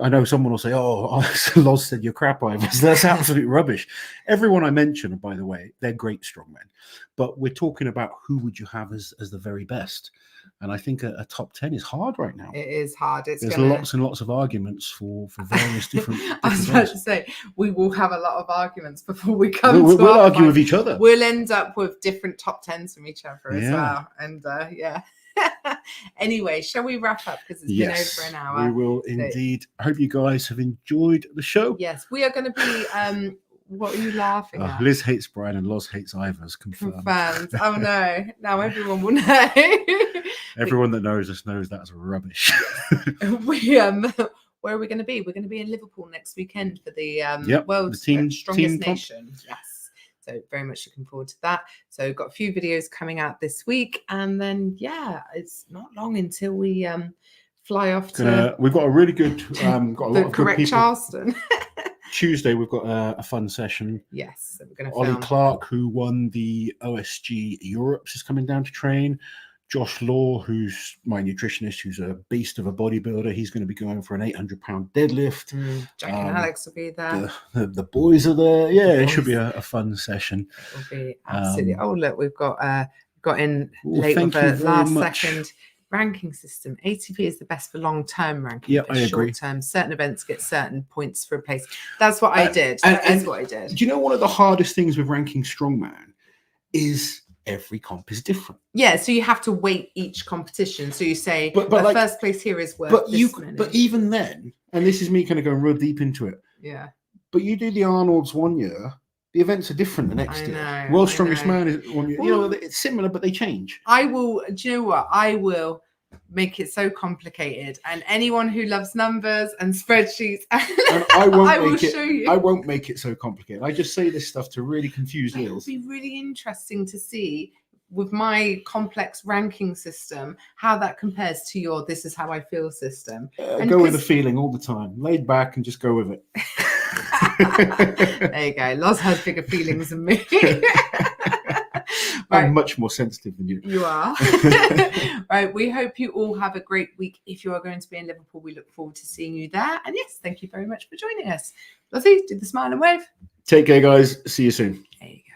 I know someone will say, oh, Loz said you're crap, Ivers. That's absolute rubbish. Everyone I mentioned, by the way, they're great strongmen. But we're talking about who would you have as the very best. And I think a top 10 is hard right now. It is hard. There's lots and lots of arguments for various different I was about to say, we will have a lot of arguments before we come We'll argue with each other. We'll end up with different top 10s from each other as well. And anyway, shall we wrap up? Because it's been over an hour. We will indeed. I hope you guys have enjoyed the show. Yes, we are going to be... what are you laughing at? Liz hates Brian and Loz hates Ivers. Confirmed. Oh no! Now everyone will know. Everyone that knows us knows that's rubbish. Where are we going to be? We're going to be in Liverpool next weekend for the World's Strongest Nation. Yes. So very much looking forward to that. So got a few videos coming out this week, and then it's not long until we fly off to. We've got a really good. Got a lot of good people. Charleston. Tuesday we've got a fun session. Yes, so we're going to Ollie Clark, who won the OSG Europes, is coming down to train. Josh Law, who's my nutritionist, who's a beast of a bodybuilder, he's going to be going for an 800-pound deadlift. Jack and Alex will be there. The boys are there. Yeah, it should be a fun session. It will be absolutely. Look, we've got in late with a last second ranking system. ATP is the best for long-term ranking. Yeah, I agree. Short-term, certain events get certain points for a place. That's what I did. That's what I did. Do you know one of the hardest things with ranking strongman is every comp is different. Yeah, so you have to weight each competition. So you say, but the first place here is worth many. But even then, and this is me kind of going real deep into it. Yeah. But you do the Arnold's one year, the events are different the next year. World's Strongest Man is 1 year. It's similar, but they change. I will. Do you know what? I will make it so complicated. And anyone who loves numbers and spreadsheets, and I won't make it so complicated. I just say this stuff to really confuse It would Niels. be really interesting to see with my complex ranking system how that compares to your "this is how I feel" system. Go with the feeling all the time. Laid back and just go with it. There you go. Loz has bigger feelings than me. I'm much more sensitive than you. You are. Right. We hope you all have a great week. If you are going to be in Liverpool, we look forward to seeing you there. And yes, thank you very much for joining us. Lozzie, do the smile and wave. Take care, guys. See you soon. There you go.